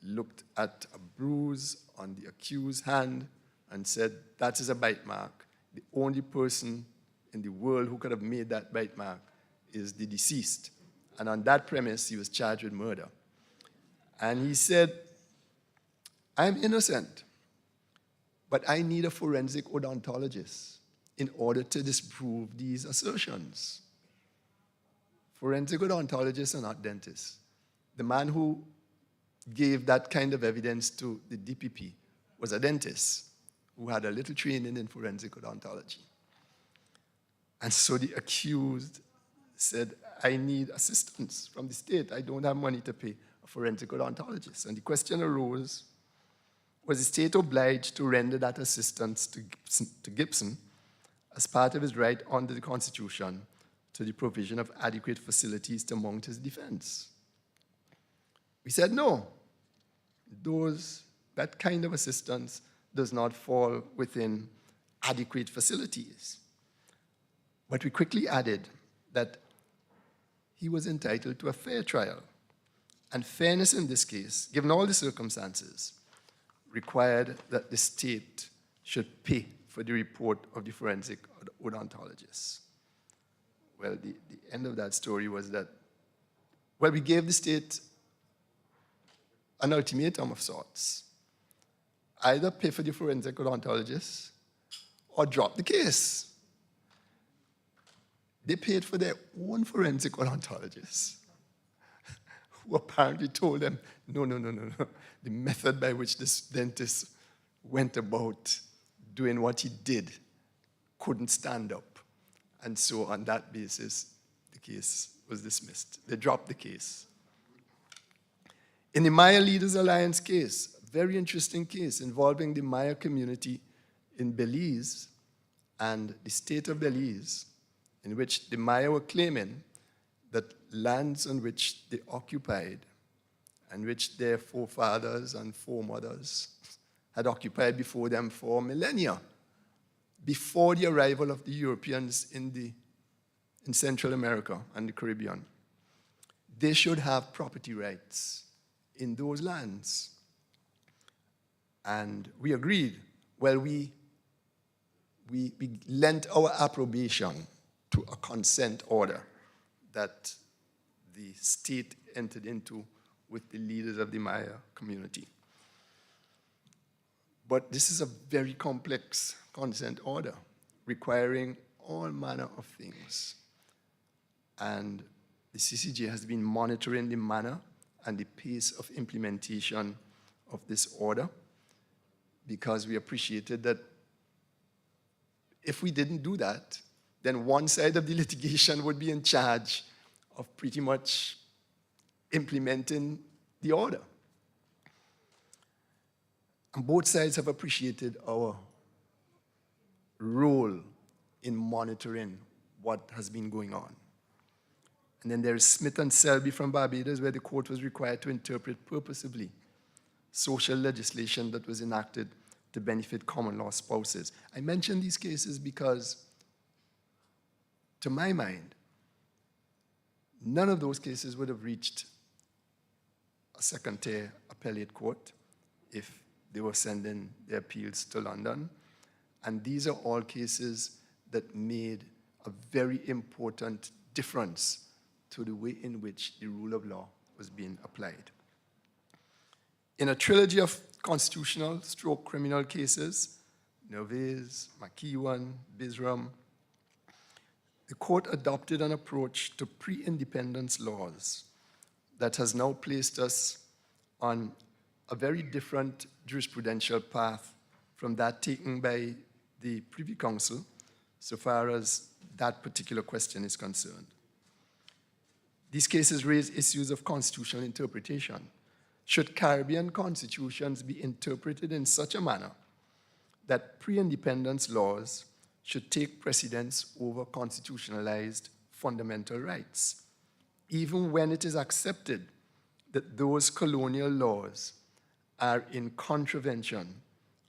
looked at a bruise on the accused's hand, and said, that is a bite mark. The only person in the world who could have made that bite mark is the deceased. And on that premise, he was charged with murder. And he said, I'm innocent, but I need a forensic odontologist in order to disprove these assertions. Forensic odontologists are not dentists. The man who gave that kind of evidence to the DPP was a dentist who had a little training in forensic odontology. And so the accused said, I need assistance from the state. I don't have money to pay a forensic odontologist. And the question arose, was the state obliged to render that assistance to Gibson as part of his right under the Constitution to the provision of adequate facilities to mount his defense? We said no. That kind of assistance does not fall within adequate facilities. But we quickly added that he was entitled to a fair trial. And fairness in this case, given all the circumstances, required that the state should pay for the report of the forensic odontologist. Well, the end of that story was that, well, we gave the state an ultimatum of sorts. Either pay for the forensic odontologist or drop the case. They paid for their own forensic odontologist, who apparently told them, no. The method by which this dentist went about doing what he did couldn't stand up. And so on that basis, the case was dismissed. They dropped the case. In the Maya Leaders Alliance case, a very interesting case involving the Maya community in Belize and the state of Belize, in which the Maya were claiming that lands on which they occupied and which their forefathers and foremothers had occupied before them for millennia, before the arrival of the Europeans in Central America and the Caribbean, they should have property rights in those lands. And we agreed. Well, we lent our approbation to a consent order that the state entered into with the leaders of the Maya community. But this is a very complex consent order requiring all manner of things. And the CCJ has been monitoring the manner and the pace of implementation of this order, because we appreciated that if we didn't do that, then one side of the litigation would be in charge of pretty much implementing the order. And both sides have appreciated our role in monitoring what has been going on. And then there is Smith and Selby from Barbados, where the court was required to interpret purposively social legislation that was enacted to benefit common law spouses. I mention these cases because, to my mind, none of those cases would have reached a second-tier appellate court if they were sending their appeals to London. And these are all cases that made a very important difference to the way in which the rule of law was being applied. In a trilogy of constitutional/criminal cases, Nervez, McEwan, Bisram, the court adopted an approach to pre-independence laws that has now placed us on a very different jurisprudential path from that taken by the Privy Council, so far as that particular question is concerned. These cases raise issues of constitutional interpretation. Should Caribbean constitutions be interpreted in such a manner that pre-independence laws should take precedence over constitutionalized fundamental rights, even when it is accepted that those colonial laws are in contravention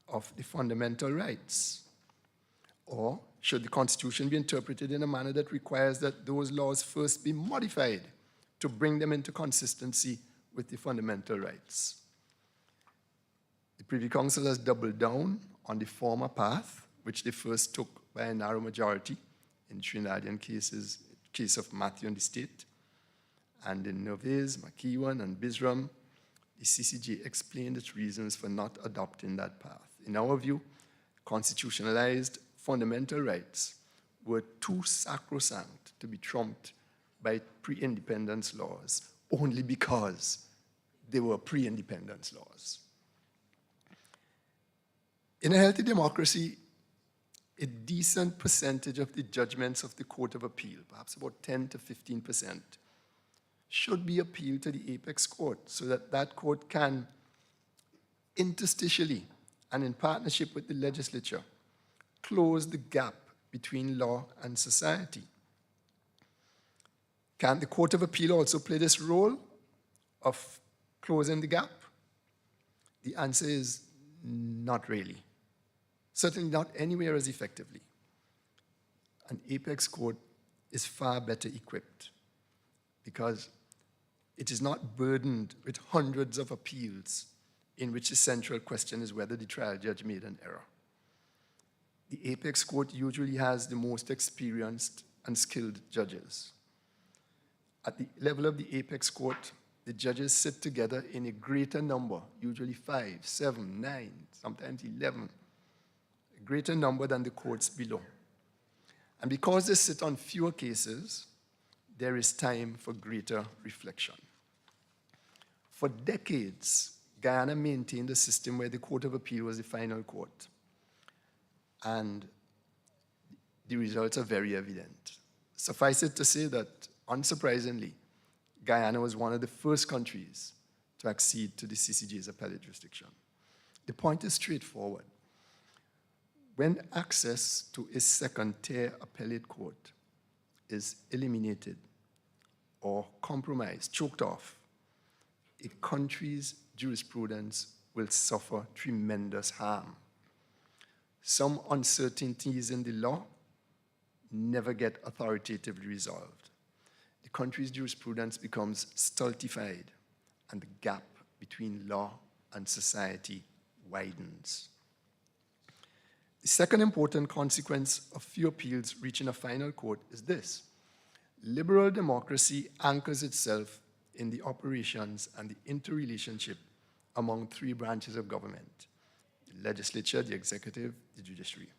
of the fundamental rights? Or should the Constitution be interpreted in a manner that requires that those laws first be modified to bring them into consistency with the fundamental rights? The Privy Council has doubled down on the former path, which they first took by a narrow majority in Trinidadian cases, case of Matthew and the State. And in Nervez, McEwan, and Bisram, the CCJ explained its reasons for not adopting that path. In our view, constitutionalized fundamental rights were too sacrosanct to be trumped by pre-independence laws only because they were pre-independence laws. In a healthy democracy, a decent percentage of the judgments of the Court of Appeal, perhaps about 10 to 15%, should be appealed to the apex court so that that court can interstitially and in partnership with the legislature, close the gap between law and society. Can the Court of Appeal also play this role of closing the gap? The answer is not really. Certainly not anywhere as effectively. An apex court is far better equipped because it is not burdened with hundreds of appeals in which the central question is whether the trial judge made an error. The apex court usually has the most experienced and skilled judges. At the level of the apex court, the judges sit together in a greater number, usually 5, 7, 9, sometimes 11, a greater number than the courts below. And because they sit on fewer cases, there is time for greater reflection. For decades, Guyana maintained a system where the Court of Appeal was the final court. And the results are very evident. Suffice it to say that, unsurprisingly, Guyana was one of the first countries to accede to the CCJ's appellate jurisdiction. The point is straightforward. When access to a second-tier appellate court is eliminated or compromised, choked off, a country's jurisprudence will suffer tremendous harm. Some uncertainties in the law never get authoritatively resolved. The country's jurisprudence becomes stultified, and the gap between law and society widens. The second important consequence of few appeals reaching a final court is this: liberal democracy anchors itself in the operations and the interrelationship among three branches of government: the legislature, the executive, the judiciary.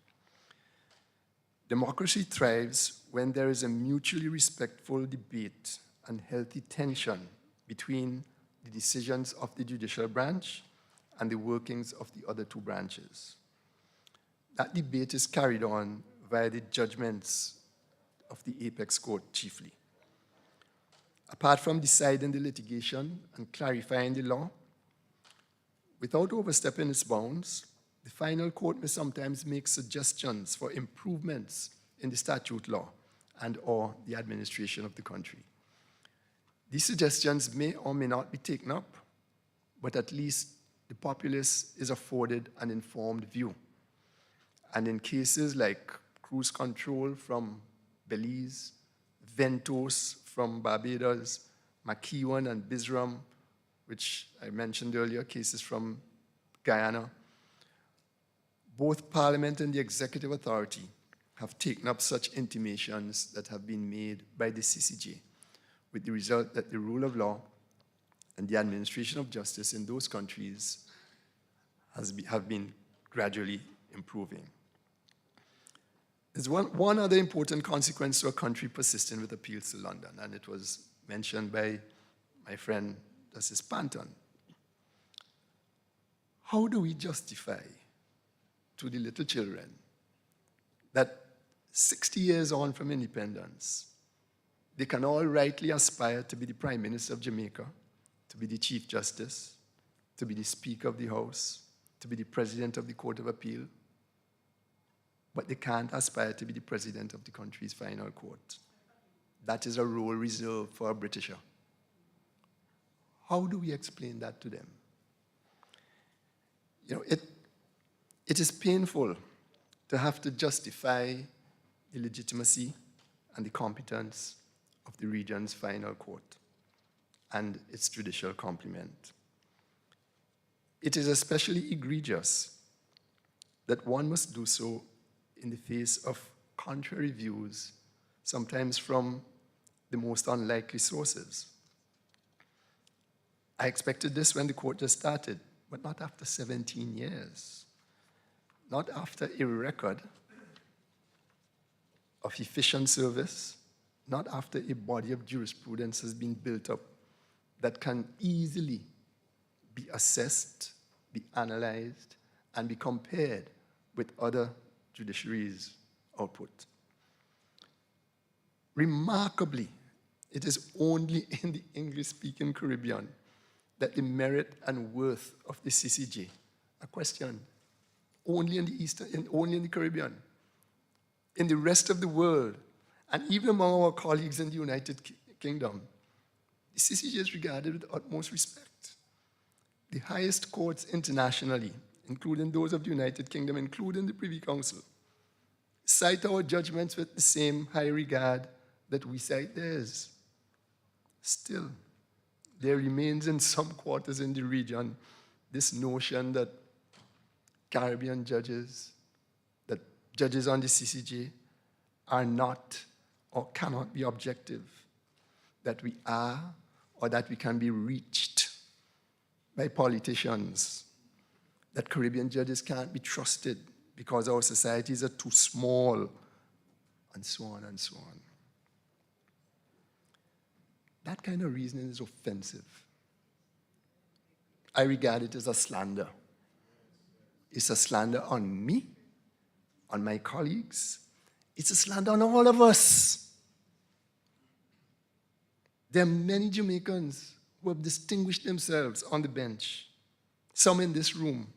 Democracy thrives when there is a mutually respectful debate and healthy tension between the decisions of the judicial branch and the workings of the other two branches. That debate is carried on via the judgments of the apex court chiefly. Apart from deciding the litigation and clarifying the law, without overstepping its bounds, the final court may sometimes make suggestions for improvements in the statute law and/or the administration of the country. These suggestions may or may not be taken up, but at least the populace is afforded an informed view. And in cases like cruise control from Belize, Ventos from Barbados, McKeown and Bisram, which I mentioned earlier, cases from Guyana, both Parliament and the executive authority have taken up such intimations that have been made by the CCJ, with the result that the rule of law and the administration of justice in those countries have been gradually improving. There's one other important consequence to a country persisting with appeals to London, and it was mentioned by my friend Justice Panton. How do we justify to the little children that 60 years on from independence, they can all rightly aspire to be the Prime Minister of Jamaica, to be the Chief Justice, to be the Speaker of the House, to be the President of the Court of Appeal, but they can't aspire to be the President of the country's final court? That is a role reserved for a Britisher. How do we explain that to them? You know, it is painful to have to justify the legitimacy and the competence of the region's final court and its judicial complement. It is especially egregious that one must do so in the face of contrary views, sometimes from the most unlikely sources. I expected this when the court just started, but not after 17 years. Not after a record of efficient service, not after a body of jurisprudence has been built up that can easily be assessed, be analyzed, and be compared with other judiciaries' output. Remarkably, it is only in the English-speaking Caribbean that the merit and worth of the CCJ a question. Only in the only in the Caribbean. In the rest of the world, and even among our colleagues in the United Kingdom, the CCJ is regarded with utmost respect. The highest courts internationally, including those of the United Kingdom, including the Privy Council, cite our judgments with the same high regard that we cite theirs. Still, there remains in some quarters in the region this notion that Caribbean judges, that judges on the CCJ are not or cannot be objective, that we are or that we can be reached by politicians, that Caribbean judges can't be trusted because our societies are too small, and so on and so on. That kind of reasoning is offensive. I regard it as a slander. It's a slander on me, on my colleagues. It's a slander on all of us. There are many Jamaicans who have distinguished themselves on the bench, some in this room.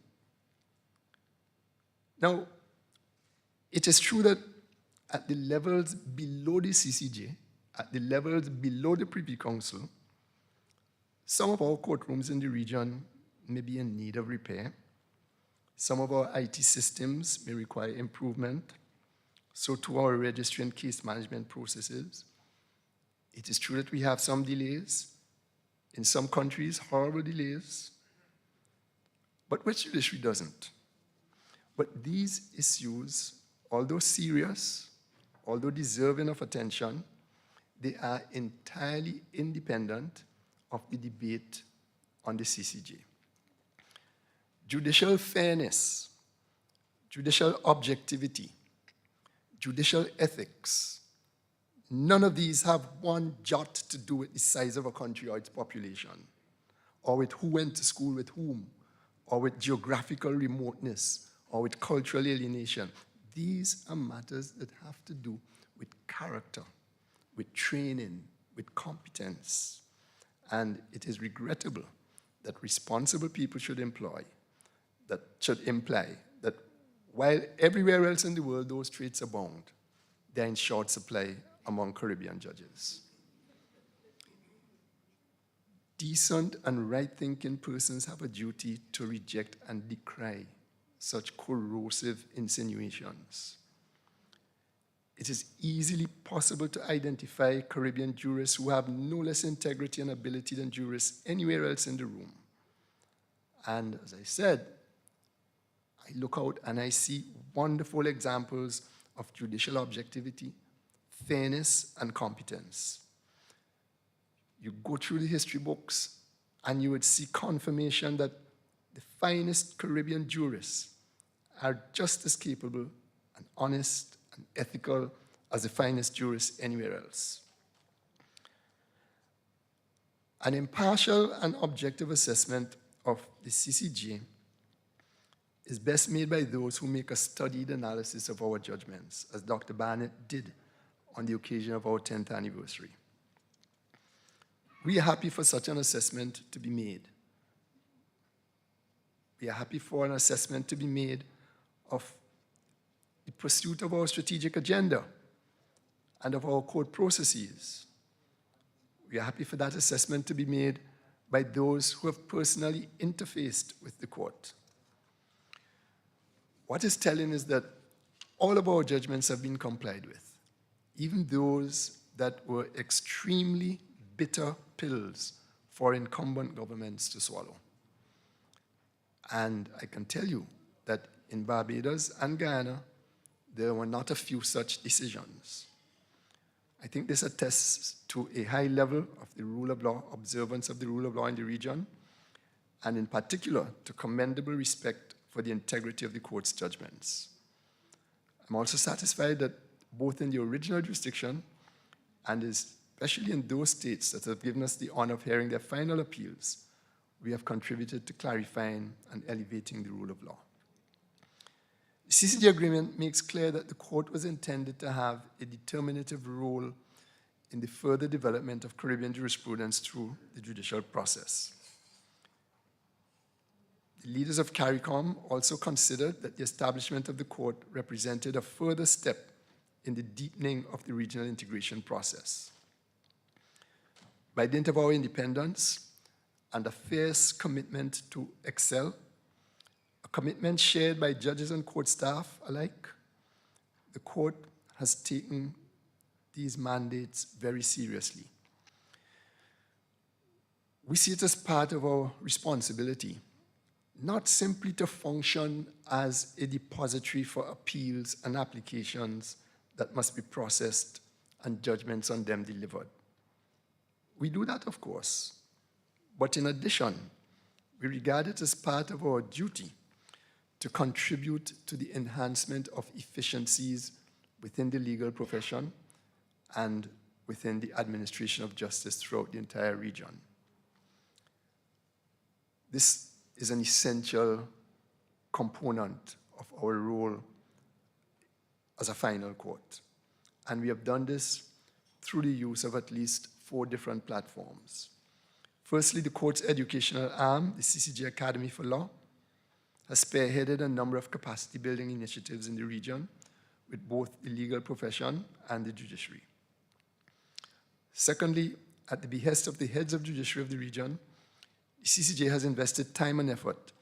Now, it is true that at the levels below the CCJ, at the levels below the Privy Council, some of our courtrooms in the region may be in need of repair. Some of our IT systems may require improvement. So too our registry and case management processes. It is true that we have some delays. In some countries, horrible delays. But which judiciary doesn't? But these issues, although serious, although deserving of attention, they are entirely independent of the debate on the CCJ. Judicial fairness, judicial objectivity, judicial ethics, none of these have one jot to do with the size of a country or its population, or with who went to school with whom, or with geographical remoteness, or with cultural alienation. These are matters that have to do with character, with training, with competence. And it is regrettable that responsible people should imply that while everywhere else in the world those traits abound, they're in short supply among Caribbean judges. Decent and right-thinking persons have a duty to reject and decry such corrosive insinuations. It is easily possible to identify Caribbean jurists who have no less integrity and ability than jurists anywhere else in the room. And as I said, I look out and I see wonderful examples of judicial objectivity, fairness, and competence. You go through the history books and you would see confirmation that the finest Caribbean jurists are just as capable and honest and ethical as the finest jurists anywhere else. An impartial and objective assessment of the CCJ is best made by those who make a studied analysis of our judgments, as Dr. Barnett did on the occasion of our 10th anniversary. We are happy for such an assessment to be made. We are happy for an assessment to be made of the pursuit of our strategic agenda and of our court processes. We are happy for that assessment to be made by those who have personally interfaced with the court. What is telling is that all of our judgments have been complied with, even those that were extremely bitter pills for incumbent governments to swallow. And I can tell you that in Barbados and Guyana, there were not a few such decisions. I think this attests to a high level of the rule of law, observance of the rule of law in the region, and in particular, to commendable respect for the integrity of the court's judgments. I'm also satisfied that both in the original jurisdiction and especially in those states that have given us the honor of hearing their final appeals, we have contributed to clarifying and elevating the rule of law. The CCJ agreement makes clear that the court was intended to have a determinative role in the further development of Caribbean jurisprudence through the judicial process. The leaders of CARICOM also considered that the establishment of the court represented a further step in the deepening of the regional integration process. By dint of our independence and a fierce commitment to excel, a commitment shared by judges and court staff alike, the court has taken these mandates very seriously. We see it as part of our responsibility, not simply to function as a depository for appeals and applications that must be processed and judgments on them delivered. We do that, of course, but in addition, we regard it as part of our duty to contribute to the enhancement of efficiencies within the legal profession and within the administration of justice throughout the entire region. This is an essential component of our role as a final court. And we have done this through the use of at least 4 different platforms. Firstly, the court's educational arm, the CCJ Academy for Law, has spearheaded a number of capacity building initiatives in the region with both the legal profession and the judiciary. Secondly, at the behest of the heads of judiciary of the region, the CCJ has invested time and effort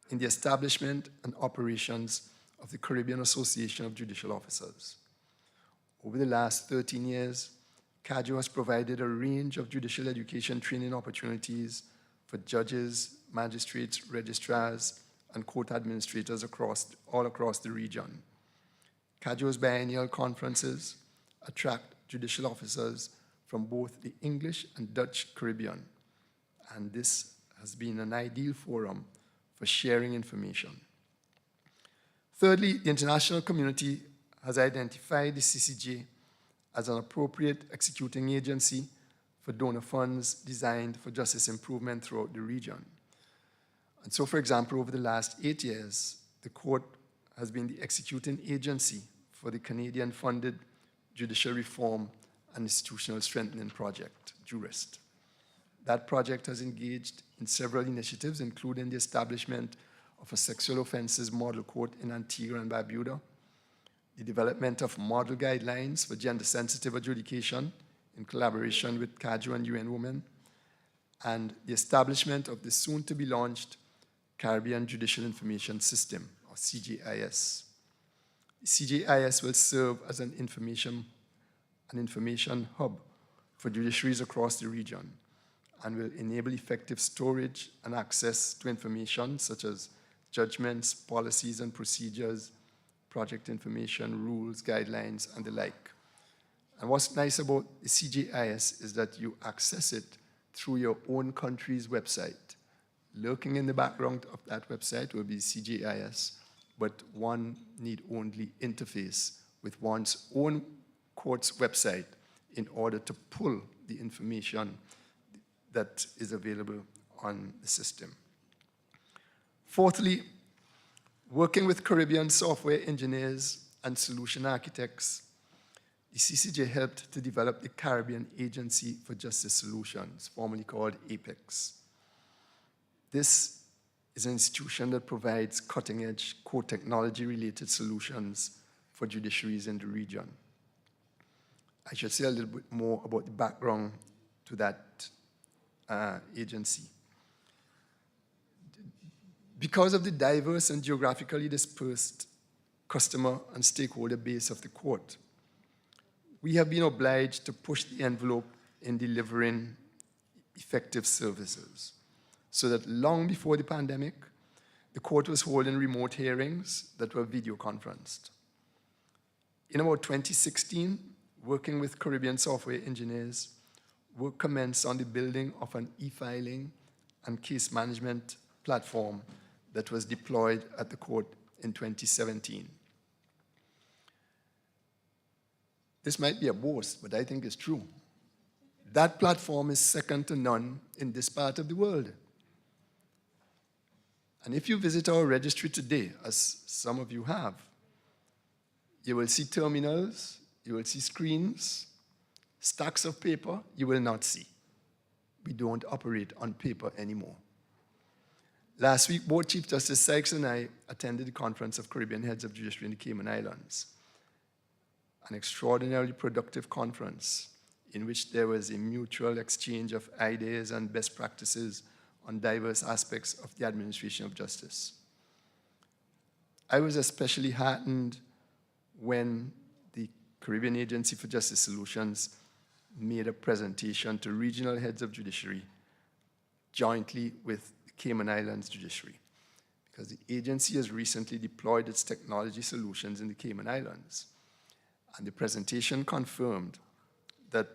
in the establishment and operations of the Caribbean Association of Judicial Officers. Over the last 13 years, CAJO has provided a range of judicial education training opportunities for judges, magistrates, registrars, and court administrators all across the region. CAJO's biennial conferences attract judicial officers from both the English and Dutch Caribbean, and this has been an ideal forum for sharing information. Thirdly, the international community has identified the CCJ as an appropriate executing agency for donor funds designed for justice improvement throughout the region. And so, for example, over the last 8 years, the court has been the executing agency for the Canadian-funded Judicial Reform and Institutional Strengthening Project, Jurist. That project has engaged in several initiatives, including the establishment of a sexual offenses model court in Antigua and Barbuda, the development of model guidelines for gender-sensitive adjudication in collaboration with CAJO and UN Women, and the establishment of the soon-to-be-launched Caribbean Judicial Information System, or CJIS. The CJIS will serve as an information hub for judiciaries across the region and will enable effective storage and access to information such as judgments, policies and procedures, project information, rules, guidelines, and the like. And what's nice about the CJIS is that you access it through your own country's website. Lurking in the background of that website will be CJIS, but one need only interface with one's own court's website in order to pull the information that is available on the system. Fourthly, working with Caribbean software engineers and solution architects, the CCJ helped to develop the Caribbean Agency for Justice Solutions, formerly called APEX. This is an institution that provides cutting-edge core technology-related solutions for judiciaries in the region. I should say a little bit more about the background to that agency. Because of the diverse and geographically dispersed customer and stakeholder base of the court, we have been obliged to push the envelope in delivering effective services, so that long before the pandemic, the court was holding remote hearings that were video conferenced. In about 2016, working with Caribbean software engineers, work commenced on the building of an e-filing and case management platform that was deployed at the court in 2017. This might be a boast, but I think it's true. That platform is second to none in this part of the world. And if you visit our registry today, as some of you have, you will see terminals, you will see screens, stacks of paper you will not see. We don't operate on paper anymore. Last week, both Chief Justice Sykes and I attended the Conference of Caribbean Heads of Judiciary in the Cayman Islands, an extraordinarily productive conference in which there was a mutual exchange of ideas and best practices on diverse aspects of the administration of justice. I was especially heartened when the Caribbean Agency for Justice Solutions made a presentation to regional heads of judiciary jointly with the Cayman Islands Judiciary, because the agency has recently deployed its technology solutions in the Cayman Islands. And the presentation confirmed that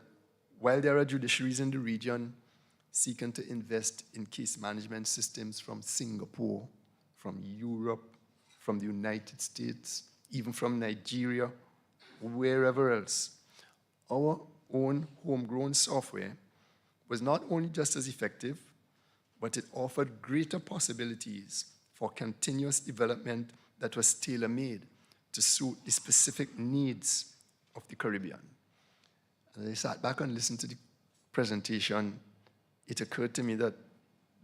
while there are judiciaries in the region seeking to invest in case management systems from Singapore, from Europe, from the United States, even from Nigeria, wherever else, our own homegrown software was not only just as effective, but it offered greater possibilities for continuous development that was tailor-made to suit the specific needs of the Caribbean. As I sat back and listened to the presentation, it occurred to me that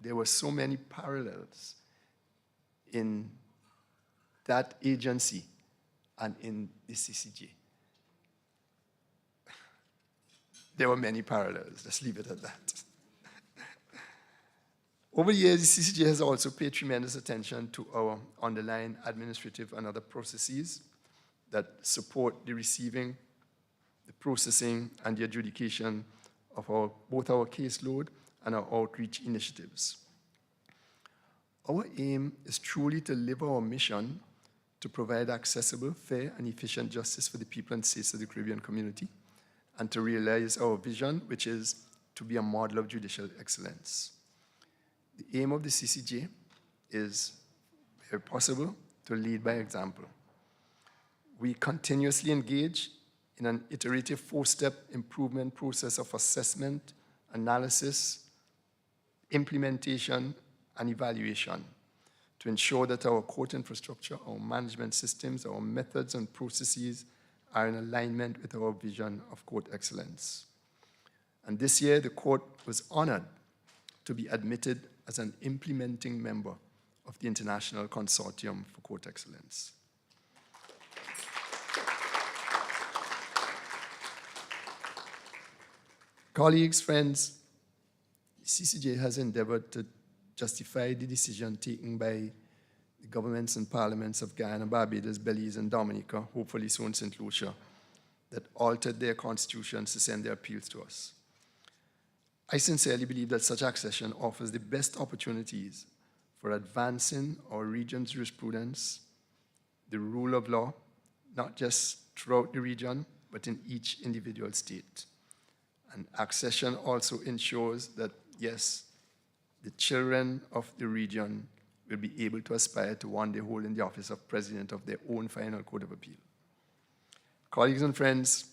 there were so many parallels in that agency and in the CCJ. There were many parallels, let's leave it at that. Over the years, the CCJ has also paid tremendous attention to our underlying administrative and other processes that support the receiving, the processing, and the adjudication of both our caseload and our outreach initiatives. Our aim is truly to live our mission to provide accessible, fair, and efficient justice for the people and states of the Caribbean community, and to realize our vision, which is to be a model of judicial excellence. The aim of the CCJ is, where possible, to lead by example. We continuously engage in an iterative four-step improvement process of assessment, analysis, implementation, and evaluation to ensure that our court infrastructure, our management systems, our methods and processes are in alignment with our vision of court excellence. And this year, the court was honored to be admitted as an implementing member of the International Consortium for Court Excellence. Colleagues, friends, the CCJ has endeavored to justify the decision taken by the governments and parliaments of Guyana, Barbados, Belize, and Dominica, hopefully soon St. Lucia, that altered their constitutions to send their appeals to us. I sincerely believe that such accession offers the best opportunities for advancing our region's jurisprudence, the rule of law, not just throughout the region, but in each individual state. And accession also ensures that, yes, the children of the region will be able to aspire to one day hold in the office of president of their own final court of appeal. Colleagues and friends,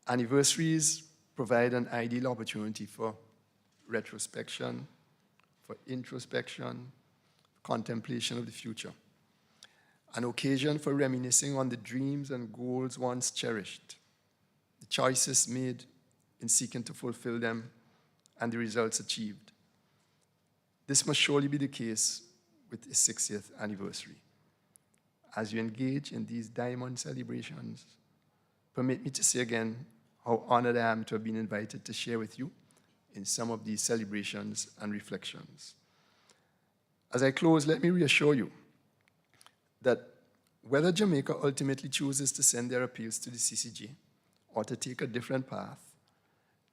anniversaries provide an ideal opportunity for retrospection, for introspection, contemplation of the future, an occasion for reminiscing on the dreams and goals once cherished, the choices made in seeking to fulfill them, and the results achieved. This must surely be the case with the 60th anniversary. As you engage in these diamond celebrations, permit me to say again how honored I am to have been invited to share with you in some of these celebrations and reflections. As I close, let me reassure you that whether Jamaica ultimately chooses to send their appeals to the CCJ or to take a different path,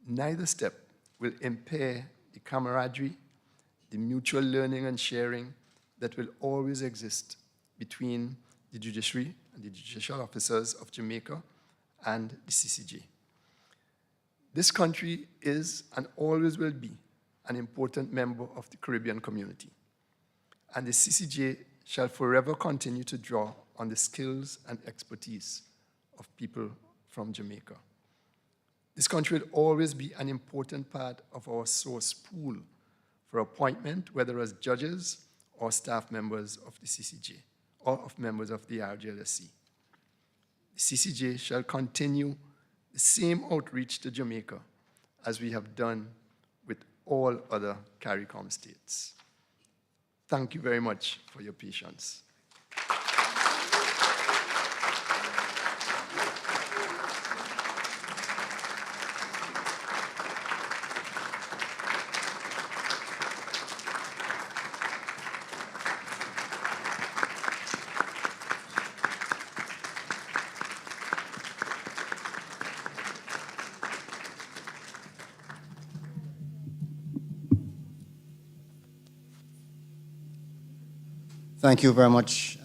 neither step will impair the camaraderie, the mutual learning and sharing that will always exist between the judiciary and the judicial officers of Jamaica and the CCJ. This country is and always will be an important member of the Caribbean community, and the CCJ shall forever continue to draw on the skills and expertise of people from Jamaica. This country will always be an important part of our source pool for appointment, whether as judges or staff members of the CCJ or of members of the RJLSC. The CCJ shall continue the same outreach to Jamaica as we have done with all other CARICOM states. Thank you very much for your patience. Thank you very much,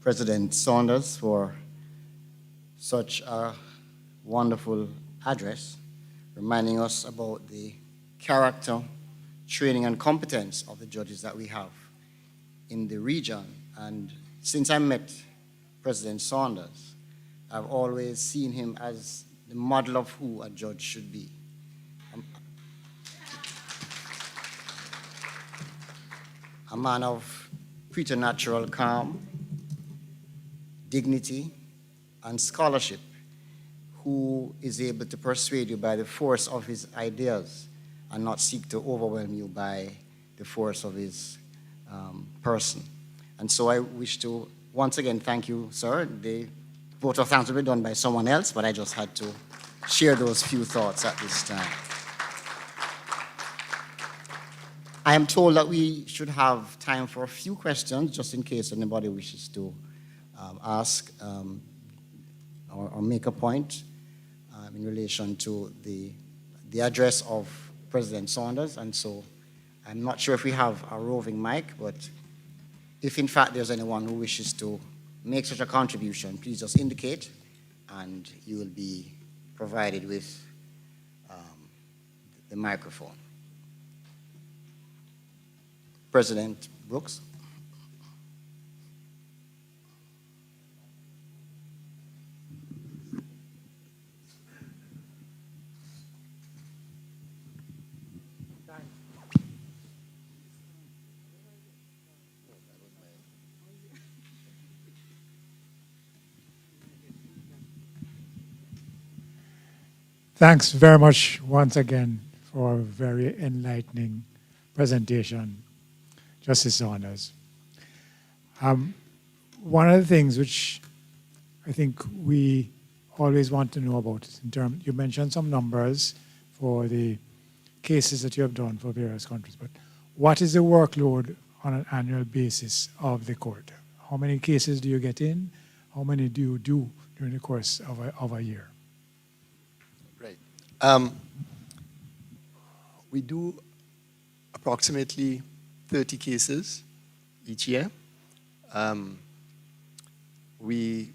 President Saunders, for such a wonderful address, reminding us about the character, training, and competence of the judges that we have in the region. And since I met President Saunders, I've always seen him as the model of who a judge should be. A man of preternatural calm, dignity, and scholarship, who is able to persuade you by the force of his ideas and not seek to overwhelm you by the force of his person. And so I wish to once again thank you, sir. The vote of thanks will be done by someone else, but I just had to share those few thoughts at this time. I am told that we should have time for a few questions, just in case anybody wishes to ask or make a point in relation to the address of President Saunders. And so I'm not sure if we have a roving mic, but if in fact there's anyone who wishes to make such a contribution, please just indicate, and you will be provided with the microphone. President Brooks. Thanks very much once again for a very enlightening presentation, Justice Saunders. One of the things which I think we always want to know about, you mentioned some numbers for the cases that you have done for various countries, but what is the workload on an annual basis of the court? How many cases do you get in? How many do you do during the course of a year? Right. We do approximately 30 cases each year. We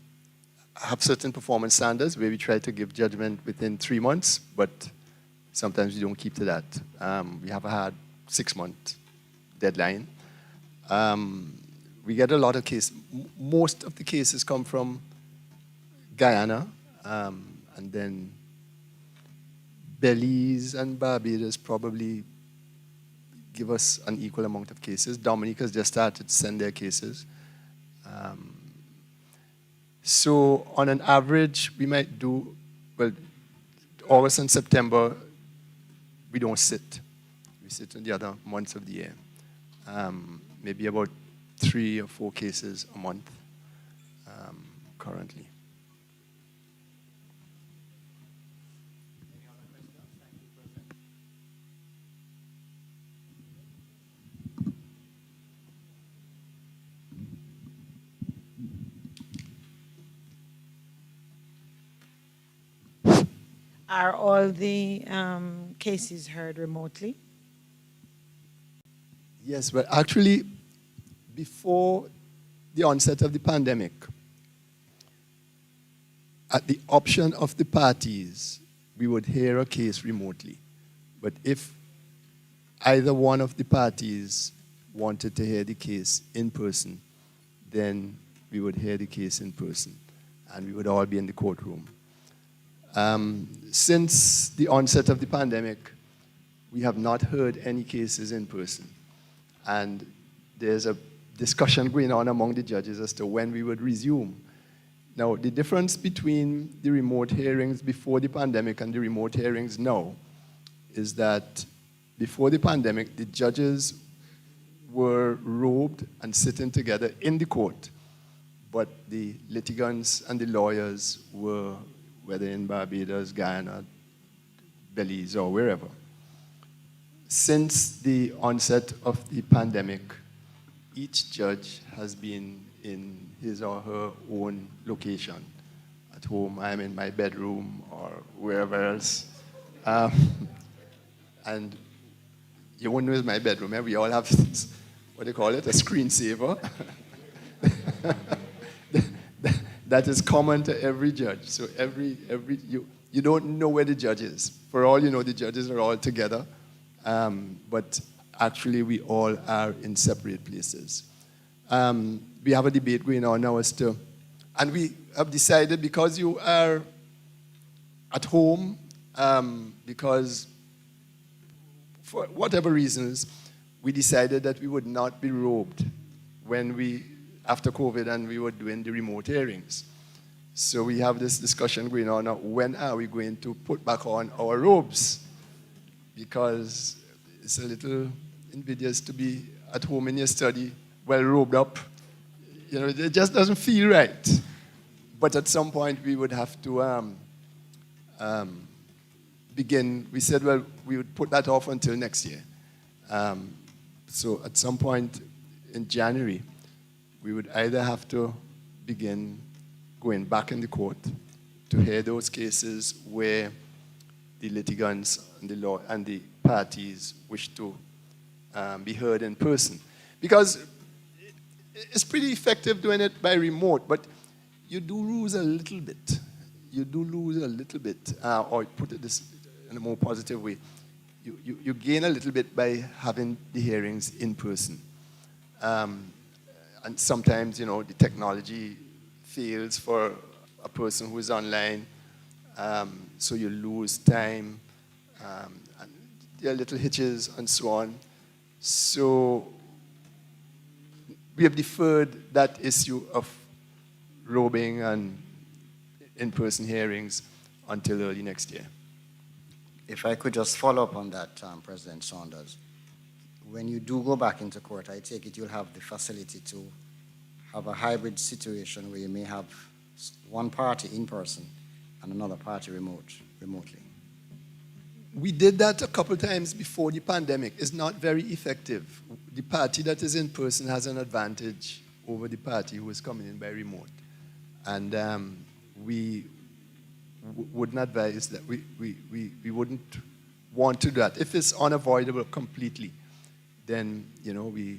have certain performance standards where we try to give judgment within 3 months, but sometimes we don't keep to that. We have a hard 6-month deadline. We get a lot of cases. Most of the cases come from Guyana, and then Belize and Barbados probably give us an equal amount of cases. Dominica's just started to send their cases. So on an average, we might do, well, August and September, we don't sit. We sit in the other months of the year. Maybe about 3 or 4 cases a month currently. Are all the cases heard remotely? Yes, but actually, before the onset of the pandemic, at the option of the parties, we would hear a case remotely. But if either one of the parties wanted to hear the case in person, then we would hear the case in person, and we would all be in the courtroom. Since the onset of the pandemic, we have not heard any cases in person. And there's a discussion going on among the judges as to when we would resume. Now, the difference between the remote hearings before the pandemic and the remote hearings now is that before the pandemic, the judges were robed and sitting together in the court, but the litigants and the lawyers were, whether in Barbados, Guyana, Belize, or wherever. Since the onset of the pandemic, each judge has been in his or her own location. At home, I'm in my bedroom or wherever else. And you won't know it's my bedroom. We all have, what do you call it, a screensaver. That is common to every judge. So you don't know where the judge is. For all you know, the judges are all together. But actually, we all are in separate places. We have a debate going on now as to, and we have decided, because you are at home, because for whatever reasons, we decided that we would not be robed after COVID, and we were doing the remote hearings. So we have this discussion going on now, when are we going to put back on our robes? Because it's a little invidious to be at home in your study, well robed up. You know, it just doesn't feel right. But at some point, we would have to begin. We said, well, we would put that off until next year. So at some point in January, we would either have to begin going back in the court to hear those cases where the litigants and the law and the parties wish to be heard in person. Because it's pretty effective doing it by remote, but you do lose a little bit. You do lose a little bit, or put it this in a more positive way. You gain a little bit by having the hearings in person. And sometimes, you know, the technology fails for a person who is online, so you lose time, and there are little hitches and so on. So we have deferred that issue of robing and in-person hearings until early next year. If I could just follow up on that, President Saunders. When you do go back into court, I take it you'll have the facility to have a hybrid situation where you may have one party in person and another party remotely. We did that a couple times before the pandemic. It's not very effective. The party that is in person has an advantage over the party who is coming in by remote. And we wouldn't advise that. We wouldn't want to do that. If it's unavoidable completely, then, you know, we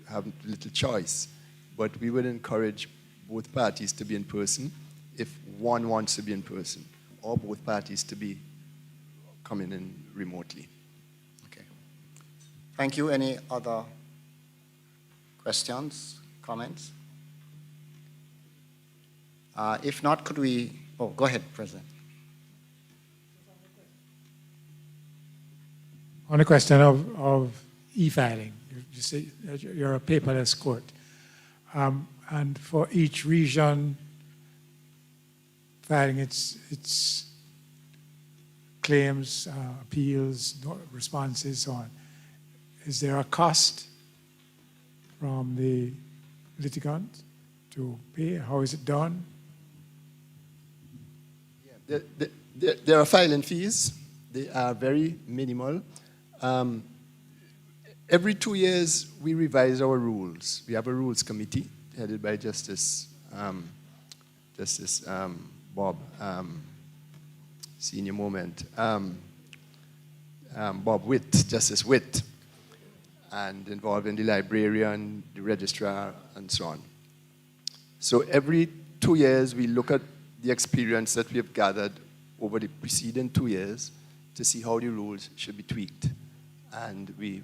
have little choice. But we would encourage both parties to be in person if one wants to be in person, or both parties to be coming in remotely. Okay. Thank you. Any other questions, comments? If not, could we, go ahead, President. On the question of e-filing, you say that you're a paperless court. And for each region filing its claims, appeals, responses, so on, is there a cost from the litigant to pay? How is it done? Yeah, there are filing fees. They are very minimal. Every 2 years, we revise our rules. We have a rules committee headed by Justice Bob, senior moment, Bob Witt, Justice Witt, and involving the librarian, the registrar, and so on. So every 2 years, we look at the experience that we have gathered over the preceding 2 years to see how the rules should be tweaked. And we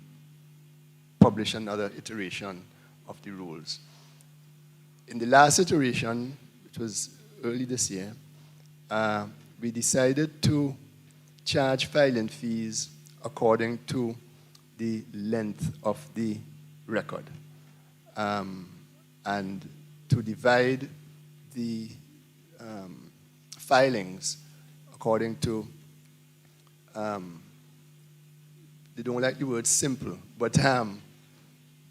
publish another iteration of the rules. In the last iteration, which was early this year, we decided to charge filing fees according to the length of the record, and to divide the filings according to, they don't like the word simple, but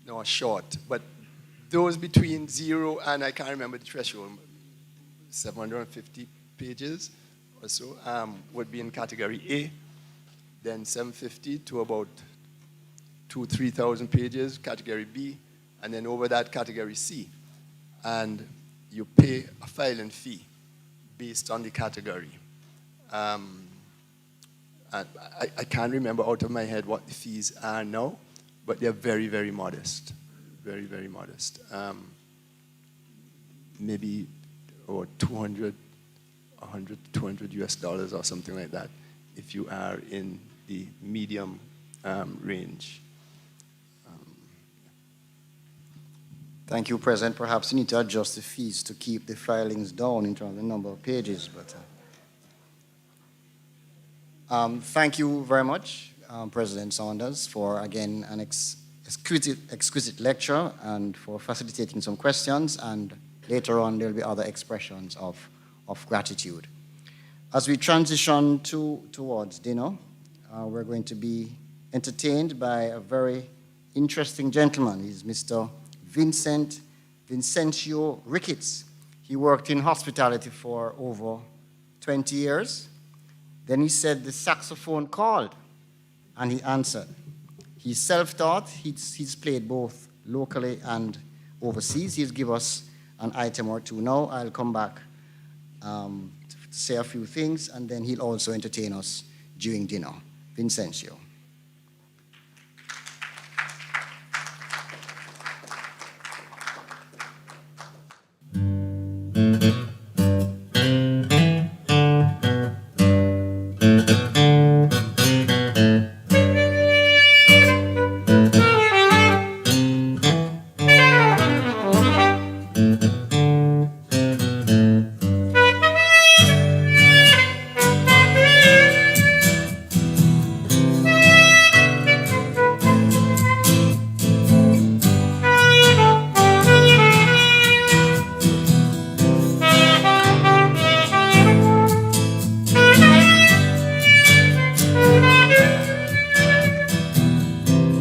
no, short. But those between 0 and I can't remember the threshold, 750 pages or so, would be in category A. Then 750 to about 3,000 pages, category B, and then over that, category C. And you pay a filing fee based on the category. And I can't remember out of my head what the fees are now, but they're very, very modest. Very, very modest. Maybe about 200, 100, 200 US dollars or something like that if you are in the medium range. Thank you, President. Perhaps you need to adjust the fees to keep the filings down in terms of the number of pages. But thank you very much, President Saunders, for, again, an exquisite lecture and for facilitating some questions. And later on, there will be other expressions of gratitude. As we transition towards dinner, we're going to be entertained by a very interesting gentleman. He's Mr. Vincentio Ricketts. He worked in hospitality for over 20 years. Then he said the saxophone called, and he answered. He's self-taught. He's played both locally and overseas. He'll give us an item or two. Now I'll come back to say a few things, and then he'll also entertain us during dinner. Vincentio.